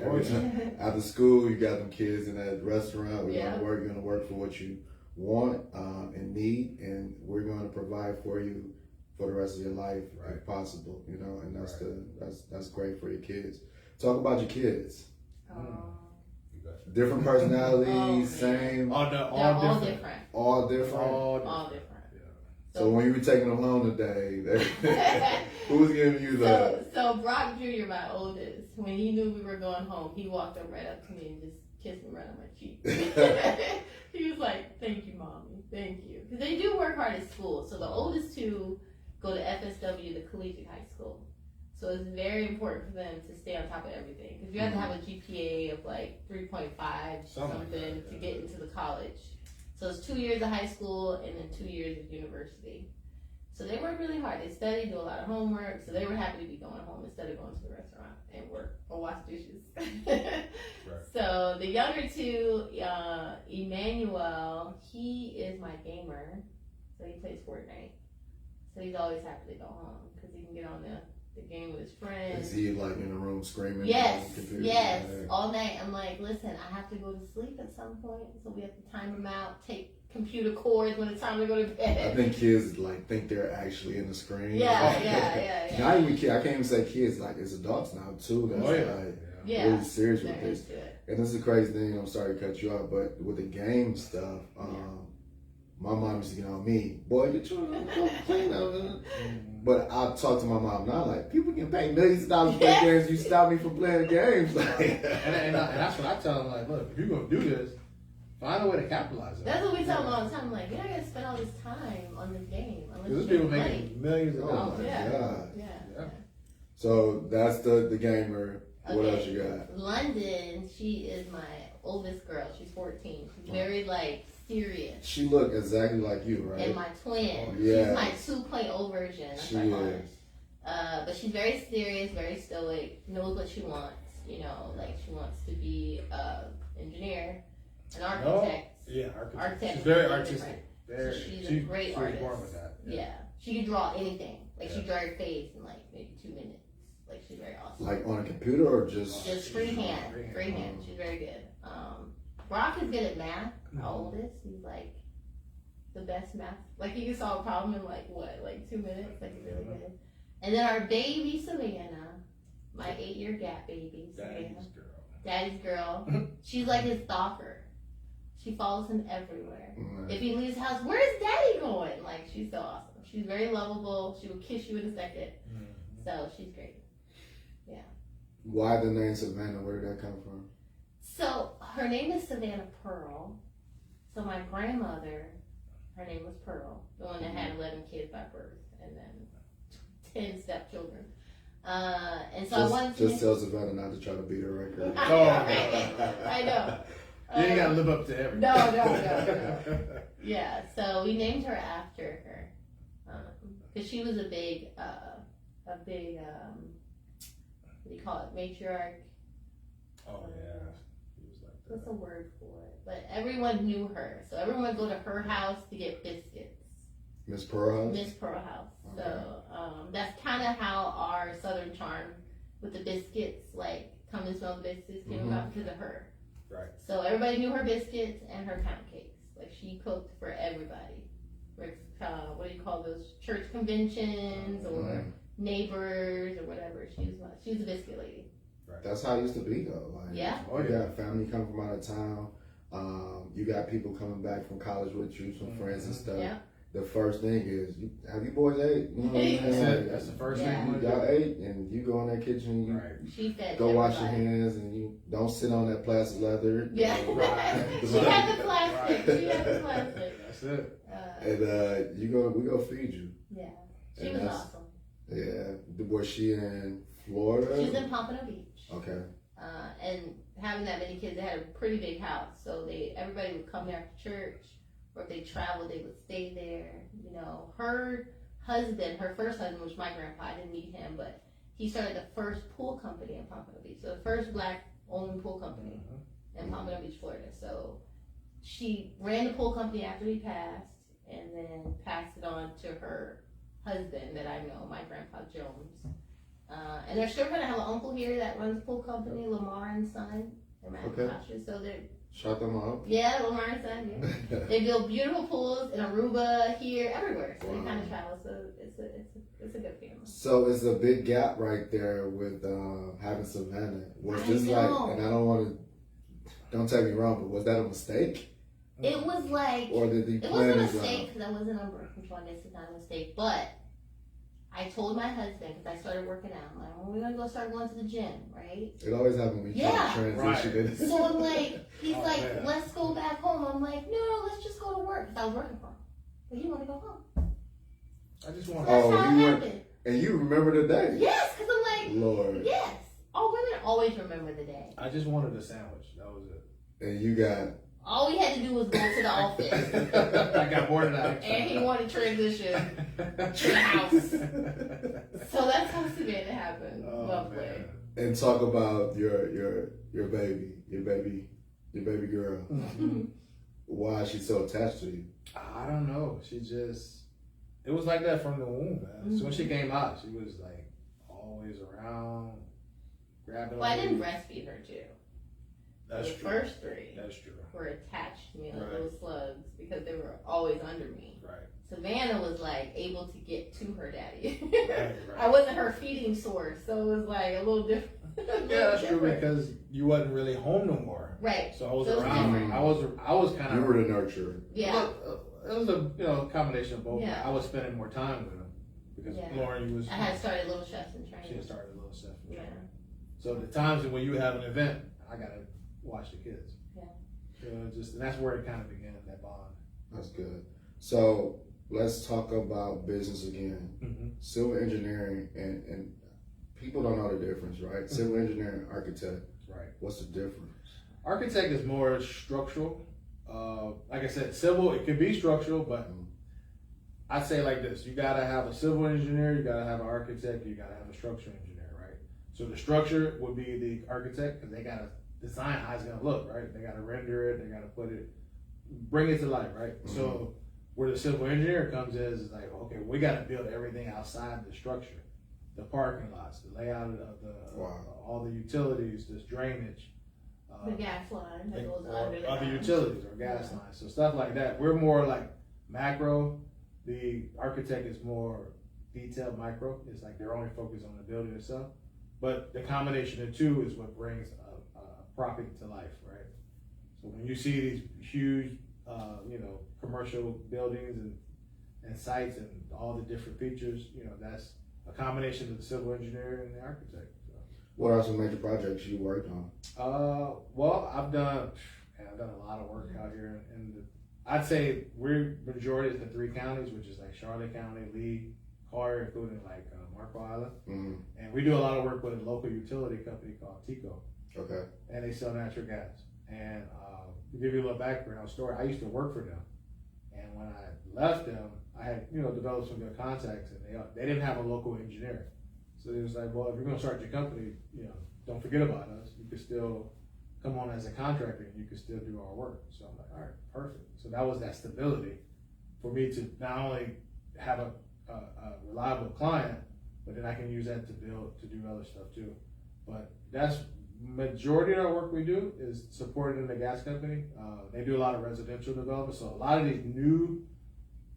After school, you got them kids in that restaurant. We're gonna work for what you want and need, and we're gonna provide for you for the rest of your life, if possible. And that's great for your kids. Talk about your kids. Different personalities, same. All different. All different. All different. So when you were taking them home today, who was giving you So Brock Jr., my oldest, when he knew we were going home, he walked right up to me and just kiss and run on my cheek. He was like, thank you, mommy, thank you. Because they do work hard at school. So the oldest two go to FSW, the collegiate high school. So it's very important for them to stay on top of everything. Because you have to have a GPA of like 3.5 something to get into the college. So it's 2 years of high school and then 2 years of university. So they work really hard. They study, do a lot of homework. So they were happy to be going home instead of going to the restaurant and work or wash dishes. So the younger two, Emmanuel, he is my gamer. So he plays Fortnite. So he's always happy to go home because he can get on the game with his friends. Is he like in the room screaming? Yes, yes, all night. I'm like, listen, I have to go to sleep at some point, so we have to time him out, take computer cords when it's time to go to bed. I think kids like think they're actually in the screen. Yeah. Not even kids. I can't even say kids. Like it's adults now too. That's really serious with this. And this is a crazy thing. I'm sorry to cut you off, but with the game stuff, my mom used to get on me. Boy, the children don't play that. But I talk to my mom now, like, people can pay millions of dollars to play games. You stop me from playing games. and that's what I tell them, like, look, if you're going to do this, find a way to capitalize on it. That's what we tell them all the time. Like, you're not going to spend all this time on this game. There's people making millions of dollars. Oh, my God. Yeah. So that's the gamer. Okay. What else you got? London, she is my oldest girl. She's 14. She's very, like, serious. She looked exactly like you, right? And my twin. Oh, yeah. She's my 2.0 version. She is. But she's very serious, very stoic, knows what she wants. You know, like she wants to be an engineer, an architect. Yeah, architect. She's very artistic. So she's a great artist. She was born with that. Yeah. She can draw anything. Like she draw your face in like maybe 2 minutes. Like she's very awesome. Like on a computer or just freehand. Freehand. She's very good. Brock is good at math. Our oldest, he's like the best math. Like he can solve a problem in like 2 minutes. Like he's really good. And then our baby Savannah, my 8-year gap baby, Savannah, Daddy's girl. She's like his stalker. She follows him everywhere. If he leaves the house, where's Daddy going? Like she's so awesome. She's very lovable. She will kiss you in a second. So she's great. Yeah. Why the name Savannah? Where did that come from? So her name is Savannah Pearl. So my grandmother, her name was Pearl, the one that had 11 kids by birth, and then 10 stepchildren. And so I wanted to just tell Savannah not to try to beat her record. I know. You ain't gotta live up to everything. No. Yeah. So we named her after her because she was a big, what do you call it, matriarch? Oh yeah. What's the word for it? But everyone knew her, so everyone would go to her house to get biscuits. Miss Pearl House? Miss Pearl House. Okay. So that's kind of how our Southern charm with the biscuits, like come and smell the biscuits, came about because of her. Right. So everybody knew her biscuits and her pound cakes. Like she cooked for everybody. What do you call those? Church conventions or neighbors or whatever. She was a biscuit lady. Right. That's how it used to be though. Like, yeah. You got family coming from out of town. You got people coming back from college with you, some friends and stuff. Yeah. The first thing is, have you boys ate? You know what I'm saying? That's the first thing. You got ate, and you go in that kitchen, you go wash your hands, and you don't sit on that plastic leather. Yeah. She had the plastic. That's it. And we go feed you. Yeah. She was awesome. Yeah. Was she in Florida? She was in Pompano Beach. Okay. And having that many kids, they had a pretty big house, so everybody would come there after church, or if they traveled, they would stay there. You know, her first husband, was my grandpa. I didn't meet him, but he started the first pool company in Pompano Beach. So the first black-owned pool company in Pompano Beach, Florida. So she ran the pool company after he passed, and then passed it on to her husband that I know, my grandpa Jones. And they're still going to have an uncle here that runs a pool company, Lamar and Son. They're McIntoshes, so they're... Shout them out. Yeah, Lamar and Son, yeah. They build beautiful pools in Aruba, here, everywhere. So they kind of travel, so it's a good family. So it's a big gap right there with having Savannah. Was this like, and I don't take me wrong, but was that a mistake? It was like... Or did he It wasn't a mistake, because I wasn't on birth control. I guess it's not a mistake, but I told my husband, because I started working out, I'm like, well, we're gonna start going to the gym, right? It always happens when you try to transition it. So I'm like, he's like, man. let's go back home. I'm like, no, let's just go to work. Because I was working for him. But he wanted to go home. I just So want that's Oh, how you it went- happened. And you remember the day. Yes, because I'm like, Lord. yes. All women always remember the day. I just wanted a sandwich. That was it. And you got All we had to do was go to the office. I got more than that. And he wanted transition to the house. So that's how Savannah happened. Oh, Lovely. man. and talk about your baby girl. Why is she so attached to you? I don't know. She just, it was like that from the womb, man. As soon as she came out, she was like always around, grabbing. Well, I on didn't me. breastfeed her too. That's The true. first three That's true. were attached to me like Right. little slugs because they were always under me. Right. Savannah was like able to get to her daddy. Right. I wasn't her feeding source, so it was like a little different. Yeah, that's true because you wasn't really home no more. Right. So I was So it was around. different. I was kind of. You were the nurturer. Yeah. It was a combination of both. Yeah. I was spending more time with him because Yeah. Loren was. I had started Little Chefs in She training. had started a little stuff. Yeah. So the times when you have an event, I gotta watch the kids. Yeah. So and that's where it kind of began, that bond. That's good. So let's talk about business again. Mm-hmm. Civil engineering and people don't know the difference, right? Civil engineering, architect. Right. What's the difference? Architect is more structural. Like I said, civil, it could be structural, but I'd say like this. You gotta have a civil engineer, you gotta have an architect, you gotta have a structural engineer, right? So the structure would be the architect, because they gotta design how it's gonna look, right? They gotta render it, they gotta bring it to life, right? Mm-hmm. So where the civil engineer comes is like, okay, we gotta build everything outside the structure. The parking lots, the layout of all the utilities, this drainage. The gas line that goes or under the other house. utilities or gas lines, so stuff like that. We're more like macro. The architect is more detailed micro. It's like they're only focused on the building itself. But the combination of two is what brings a property to life, right? So when you see these huge, commercial buildings and sites and all the different features, that's a combination of the civil engineer and the architect. So. What are some major projects you worked on? Well, I've done a lot of work out here, and I'd say we're majority is the 3 counties, which is like Charlotte County, Lee, Collier, including like Marco Island, and we do a lot of work with a local utility company called Tico. Okay. And they sell natural gas. And to give you a little background story, I used to work for them, and when I left them, I had developed some good contacts, and they didn't have a local engineer. So it was like, well, if you're going to start your company, don't forget about us. You could still come on as a contractor and you could still do our work. So I'm like, all right, perfect. So that was that stability for me to not only have a reliable client, but then I can use that to do other stuff too. But that's majority of our work we do is supported in the gas company. They do a lot of residential development. So a lot of these new,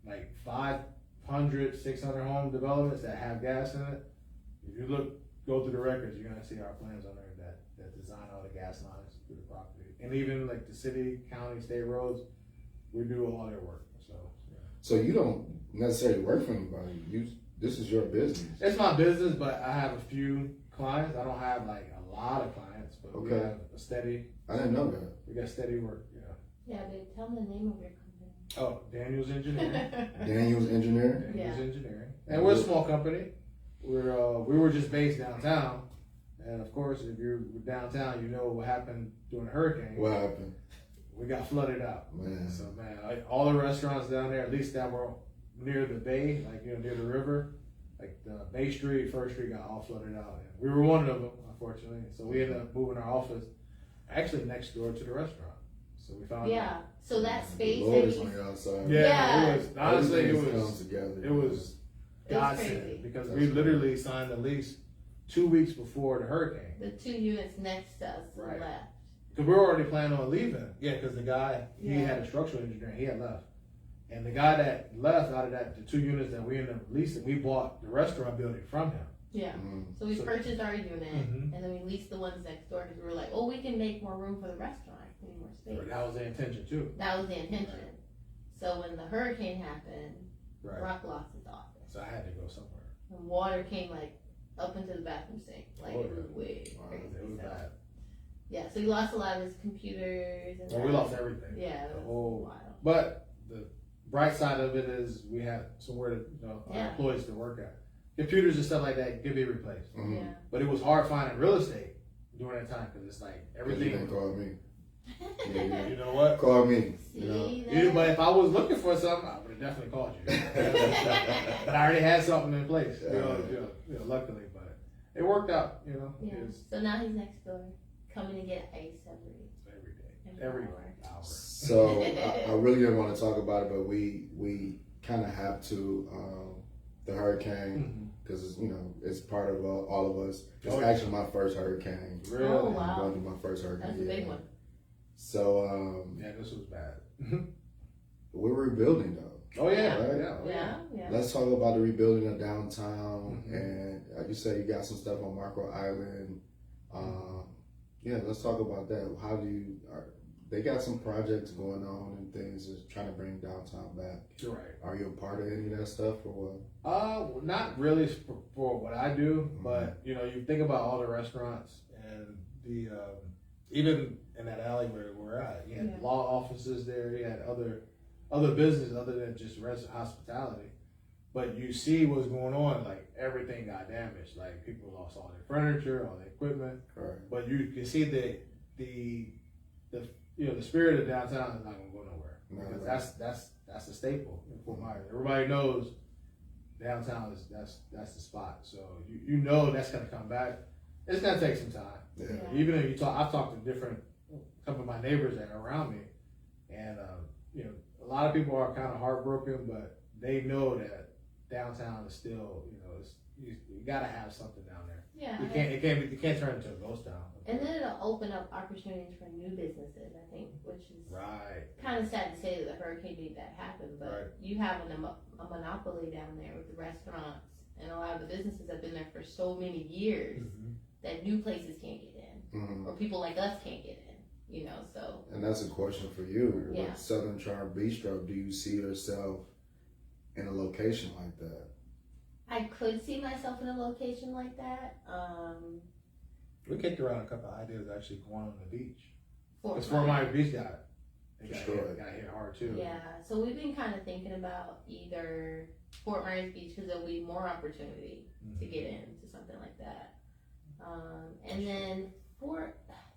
like 500, 600 home developments that have gas in it, if you go through the records, you're gonna see our plans on there that design all the gas lines through the property, and even like the city, county, state roads, we do all their work. So, yeah. So you don't necessarily work for anybody. This is your business. It's my business, but I have a few clients. I don't have like a lot of clients, but we have a steady. I didn't know that. We got steady work. Yeah, babe, tell me the name of your company. Oh, Daniel's Engineering. Daniel's Engineering. Daniel's Engineering, and we're a small company. We were just based downtown, and of course, if you're downtown, you know what happened during the hurricane. What happened? We got flooded out. Man. So all the restaurants down there, at least that were near the bay, like near the river, like the Bay Street, First Street, got all flooded out. And we were one of them, unfortunately. So we ended up moving our office actually next door to the restaurant. So we found So that space Lord that is you on your outside. Yeah, it was honestly Everything comes together. it was It's godsend crazy. because That's we literally signed the lease 2 weeks before the hurricane. the 2 units next to us Right. left. Because we were already planning on leaving. Yeah, because the guy, he Yeah. had a structural engineer, he had left. And the guy that left out of the 2 units that we ended up leasing, we bought the restaurant building from him. Yeah. Mm. So we So- purchased our unit, Mhm. and then we leased the ones next door because we were like, oh, we can make more room for the restaurant. We need more space. That was the intention too. That was the intention. So when the hurricane happened, Right. Brock lost his office. So I had to go somewhere. And water came like up into the bathroom sink. Like it was way crazy. It was bad. Yeah, so he lost a lot of his computers. And we lost everything. Yeah, it was wild. But the bright side of it is we had somewhere to, our employees to work at. Computers and stuff like that could be replaced. Mm-hmm. Yeah. But it was hard finding real estate during that time because it's like everything. You can call me. Yeah. You know what? Call me. But if I was looking for something, I would have definitely called you. But I already had something in place. Luckily, but it worked out. Yeah. So now he's next door, coming to get ice every day. Every hour. So I really didn't want to talk about it, but we kind of have to. The hurricane, because it's part of all of us. It's actually my first hurricane. Really? Oh wow! I'm going through my first hurricane. That's a big one. So this was bad. We're rebuilding though. Oh yeah, right? Yeah. Let's talk about the rebuilding of downtown, and like you say, you got some stuff on Marco Island. Let's talk about that. How do they got some projects going on and things that's trying to bring downtown back? You're right. Are you a part of any of that stuff or what? Not really for what I do, but you think about all the restaurants and the even in that alley where we're at, you had law offices there, you had other businesses other than just restaurant hospitality. But you see what's going on, like everything got damaged. Like people lost all their furniture, all their equipment. Right. But you can see the spirit of downtown is not gonna go nowhere. Because that's a staple in Fort Myers. Everybody knows downtown is that's the spot. So you know that's gonna come back. It's gonna take some time. Yeah. Even if I've talked to couple of my neighbors that are around me, and a lot of people are kind of heartbroken, but they know that downtown is still, you gotta have something down there. Yeah. You can't turn it into a ghost town. And then it'll open up opportunities for new businesses, I think, which is kind of sad to say that the hurricane made that happen, but you have a monopoly down there with the restaurants, and a lot of the businesses have been there for so many years that new places can't get in, or people like us can't get in. So. And that's a question for you. Yeah. With Southern Charm Bistro, do you see yourself in a location like that? I could see myself in a location like that. We kicked around a couple of ideas actually going on the beach. Fort Myers Beach got hit hard too. Yeah, so we've been kind of thinking about either Fort Myers Beach because there'll be more opportunity to get into something like that. And then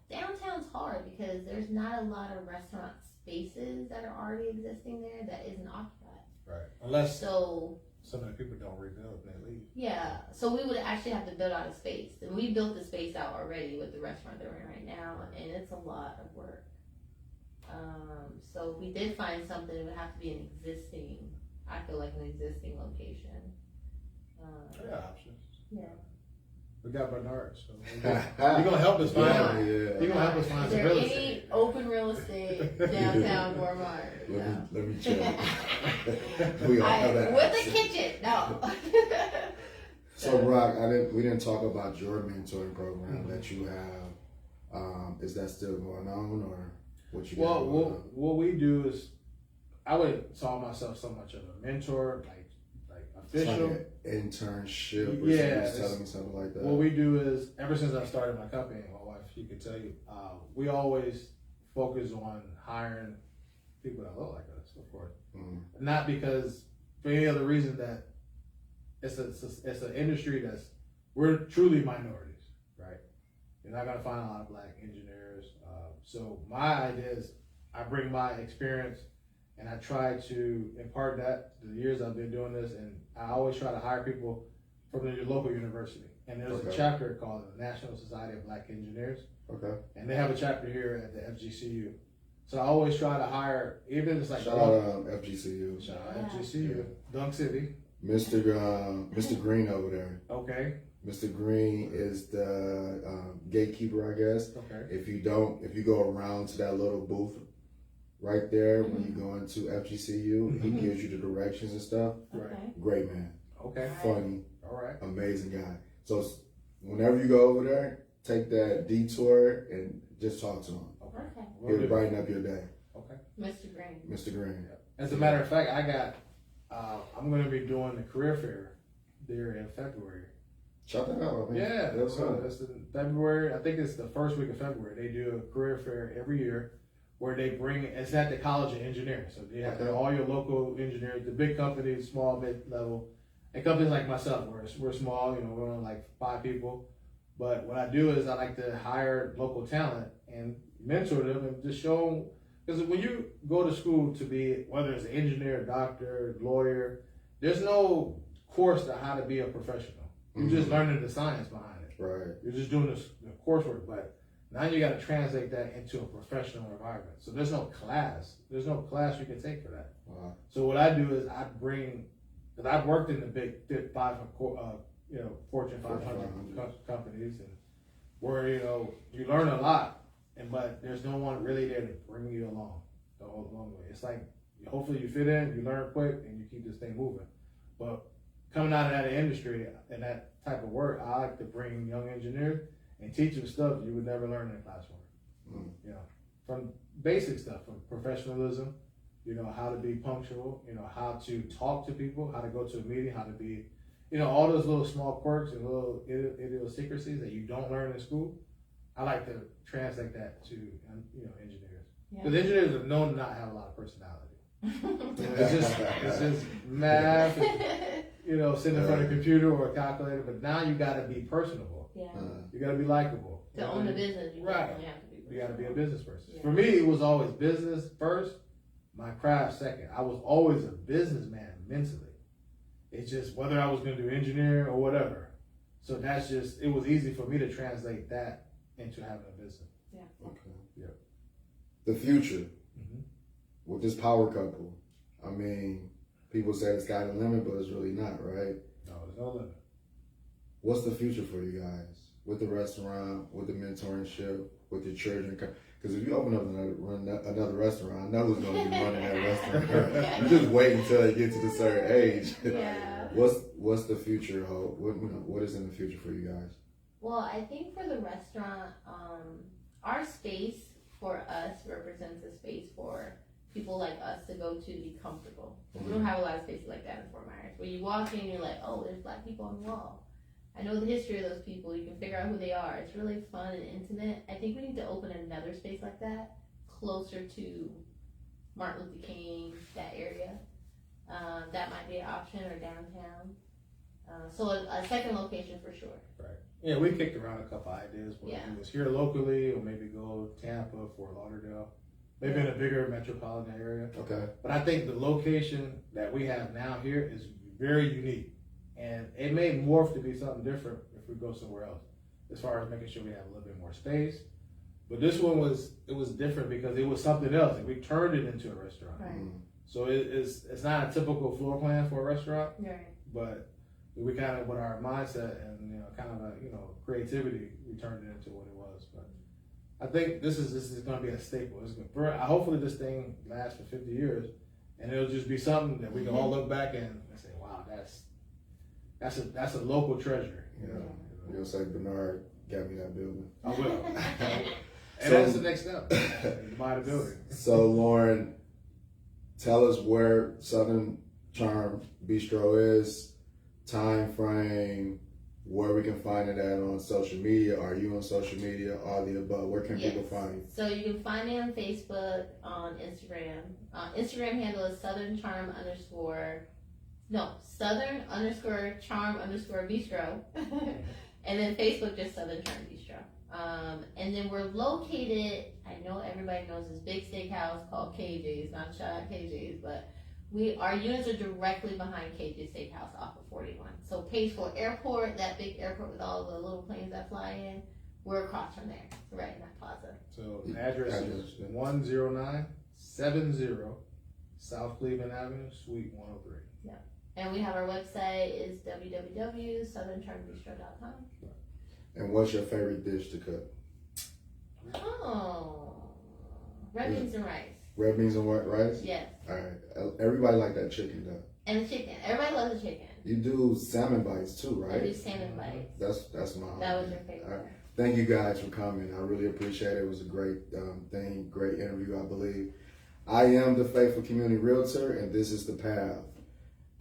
downtown's hard because there's not a lot of restaurant spaces that are already existing there that isn't occupied. Right. Unless some of the people don't rebuild, they leave. Yeah, so we would actually have to build out a space. And we built the space out already with the restaurant that we're in right now, and it's a lot of work. So if we did find something, it would have to be an existing location. Options. Yeah. We got Bernard, so you're gonna help us find. You're gonna help us find some real estate. Any open real estate downtown Fort Myers? Let me check. We all have that. With a kitchen, no. So Brock, we didn't talk about your mentoring program that you have. Is that still going on, or what you? Well, what we do is, I wouldn't call myself so much of a mentor, like official. Like an internship, or telling me something like that. What we do is, ever since I started my company, my wife, she could tell you, we always focus on hiring people that look like us, of course. Not because for any other reason that it's an industry we're truly minorities, right? You're not gonna find a lot of black engineers. So my idea is, I bring my experience and I try to impart that to the years I've been doing this, and I always try to hire people from the local university. And there's a chapter called the National Society of Black Engineers. Okay. And they have a chapter here at the FGCU. So I always try to hire, even if it's like shout out FGCU. Shout out FGCU, Dunk City. Mr. Green over there. Okay. Mr. Green is the gatekeeper, I guess. Okay. If you go around to that little booth right there when you go into FGCU, he gives you the directions and stuff. Right. Great man. Okay. Funny. All right. Amazing guy. So whenever you go over there, take that detour and just talk to him. Okay. He'll brighten up your day. Okay. Mr. Green. Mr. Green. As a matter of fact, I'm going to be doing the career fair there in February. Shout that out, man. Yeah, That's so right. it's in February. I think it's the first week of February. They do a career fair every year where they bring, it's at the College of Engineering. So they have all your local engineers, the big companies, small, mid-level, and companies like myself, we're small, we're only like 5 people. But what I do is I like to hire local talent and mentor them and just show them, because when you go to school to be, whether it's an engineer, doctor, lawyer, there's no course to how to be a professional. You're just learning the science behind it. Right. You're just doing the coursework, but now you got to translate that into a professional environment. So there's no class. There's no class you can take for that. Wow. So what I do is I bring, because I've worked in the big 5, Fortune 500 companies, and where you learn a lot, but there's no one really there to bring you along the whole long way. It's like hopefully you fit in, you learn quick, and you keep this thing moving. But coming out of that industry and that type of work, I like to bring young engineers and teach them stuff you would never learn in a classroom. From basic stuff, from professionalism, how to be punctual, how to talk to people, how to go to a meeting, how to be, all those little small quirks and little idiosyncrasies that you don't learn in school. I like to translate that to, engineers. Because engineers are known to not have a lot of personality. It's just math, and, sitting in front of a computer or a calculator. But now you got to be personable. Yeah. You got to be likable. To own the business, you definitely have to be. You got to be a business person. Yeah. For me, it was always business first, my craft second. I was always a businessman mentally. It's just whether I was going to do engineering or whatever. So that's just, it was easy for me to translate that into having a business. Yeah. Okay. Yeah. The future with this power couple. I mean, people say the sky's the limit, but it's really not, right? No, there's no limit. What's the future for you guys with the restaurant, with the mentorship, with your children? Because if you open up another restaurant, I know who's going to be running that restaurant. You just wait until they get to the certain age. Yeah. What's the future hope? What is in the future for you guys? Well, I think for the restaurant, our space for us represents a space for people like us to go to be comfortable. We don't have a lot of spaces like that in Fort Myers, where you walk in, you're like, oh, there's Black people on the wall. I know the history of those people. You can figure out who they are. It's really fun and intimate. I think we need to open another space like that, closer to Martin Luther King, that area. That might be an option, or downtown. So a second location for sure. Right. Yeah, we kicked around a couple ideas. Whether it was here locally, or maybe go Tampa, Fort Lauderdale, maybe in a bigger metropolitan area. Okay. But I think the location that we have now here is very unique, and it may morph to be something different if we go somewhere else, as far as making sure we have a little bit more space. But this one was different because it was something else, and we turned it into a restaurant. Right. So it's not a typical floor plan for a restaurant, Right. but we kind of, with our mindset and creativity, we turned it into what it was. But I think this is going to be a staple. Hopefully this thing lasts for 50 years, and it'll just be something that we can all look back and say, wow, that's a local treasure. You'll say Bernard got me that building. I will. And So- that's the next step. Buy the building. So Loren, tell us where Southern Charm Bistro is, time frame, where we can find it at on social media. Are you on social media? All the above. Where can people find you? So you can find me on Facebook, on Instagram. Instagram handle is Southern Charm Bistro. And then Facebook, just Southern Charm Bistro. And then we're located, I know everybody knows this big steakhouse called KJ's, not shot at KJ's, but our units are directly behind KJ's Steakhouse off of 41. So Pageville Airport, that big airport with all the little planes that fly in, we're across from there, right in that plaza. So the address is 10970 South Cleveland Avenue, Suite 103. Yeah. And we have our website is www.southerncharmbistro.com. And what's your favorite dish to cook? Oh, red beans and rice. Red beans and white rice? Yes. All right. Everybody like that chicken though. And the chicken. Everybody loves the chicken. You do salmon bites too, I right? do salmon bites. That's my. That was your favorite. All right. Thank you guys for coming. I really appreciate it. It was a great thing, great interview, I believe. I am the Faithful Community Realtor, and this is The Path.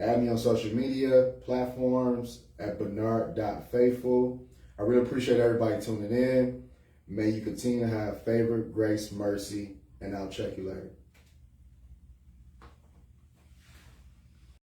Add me on social media platforms at Bernard.Faithful. I really appreciate everybody tuning in. May you continue to have favor, grace, mercy, and I'll check you later.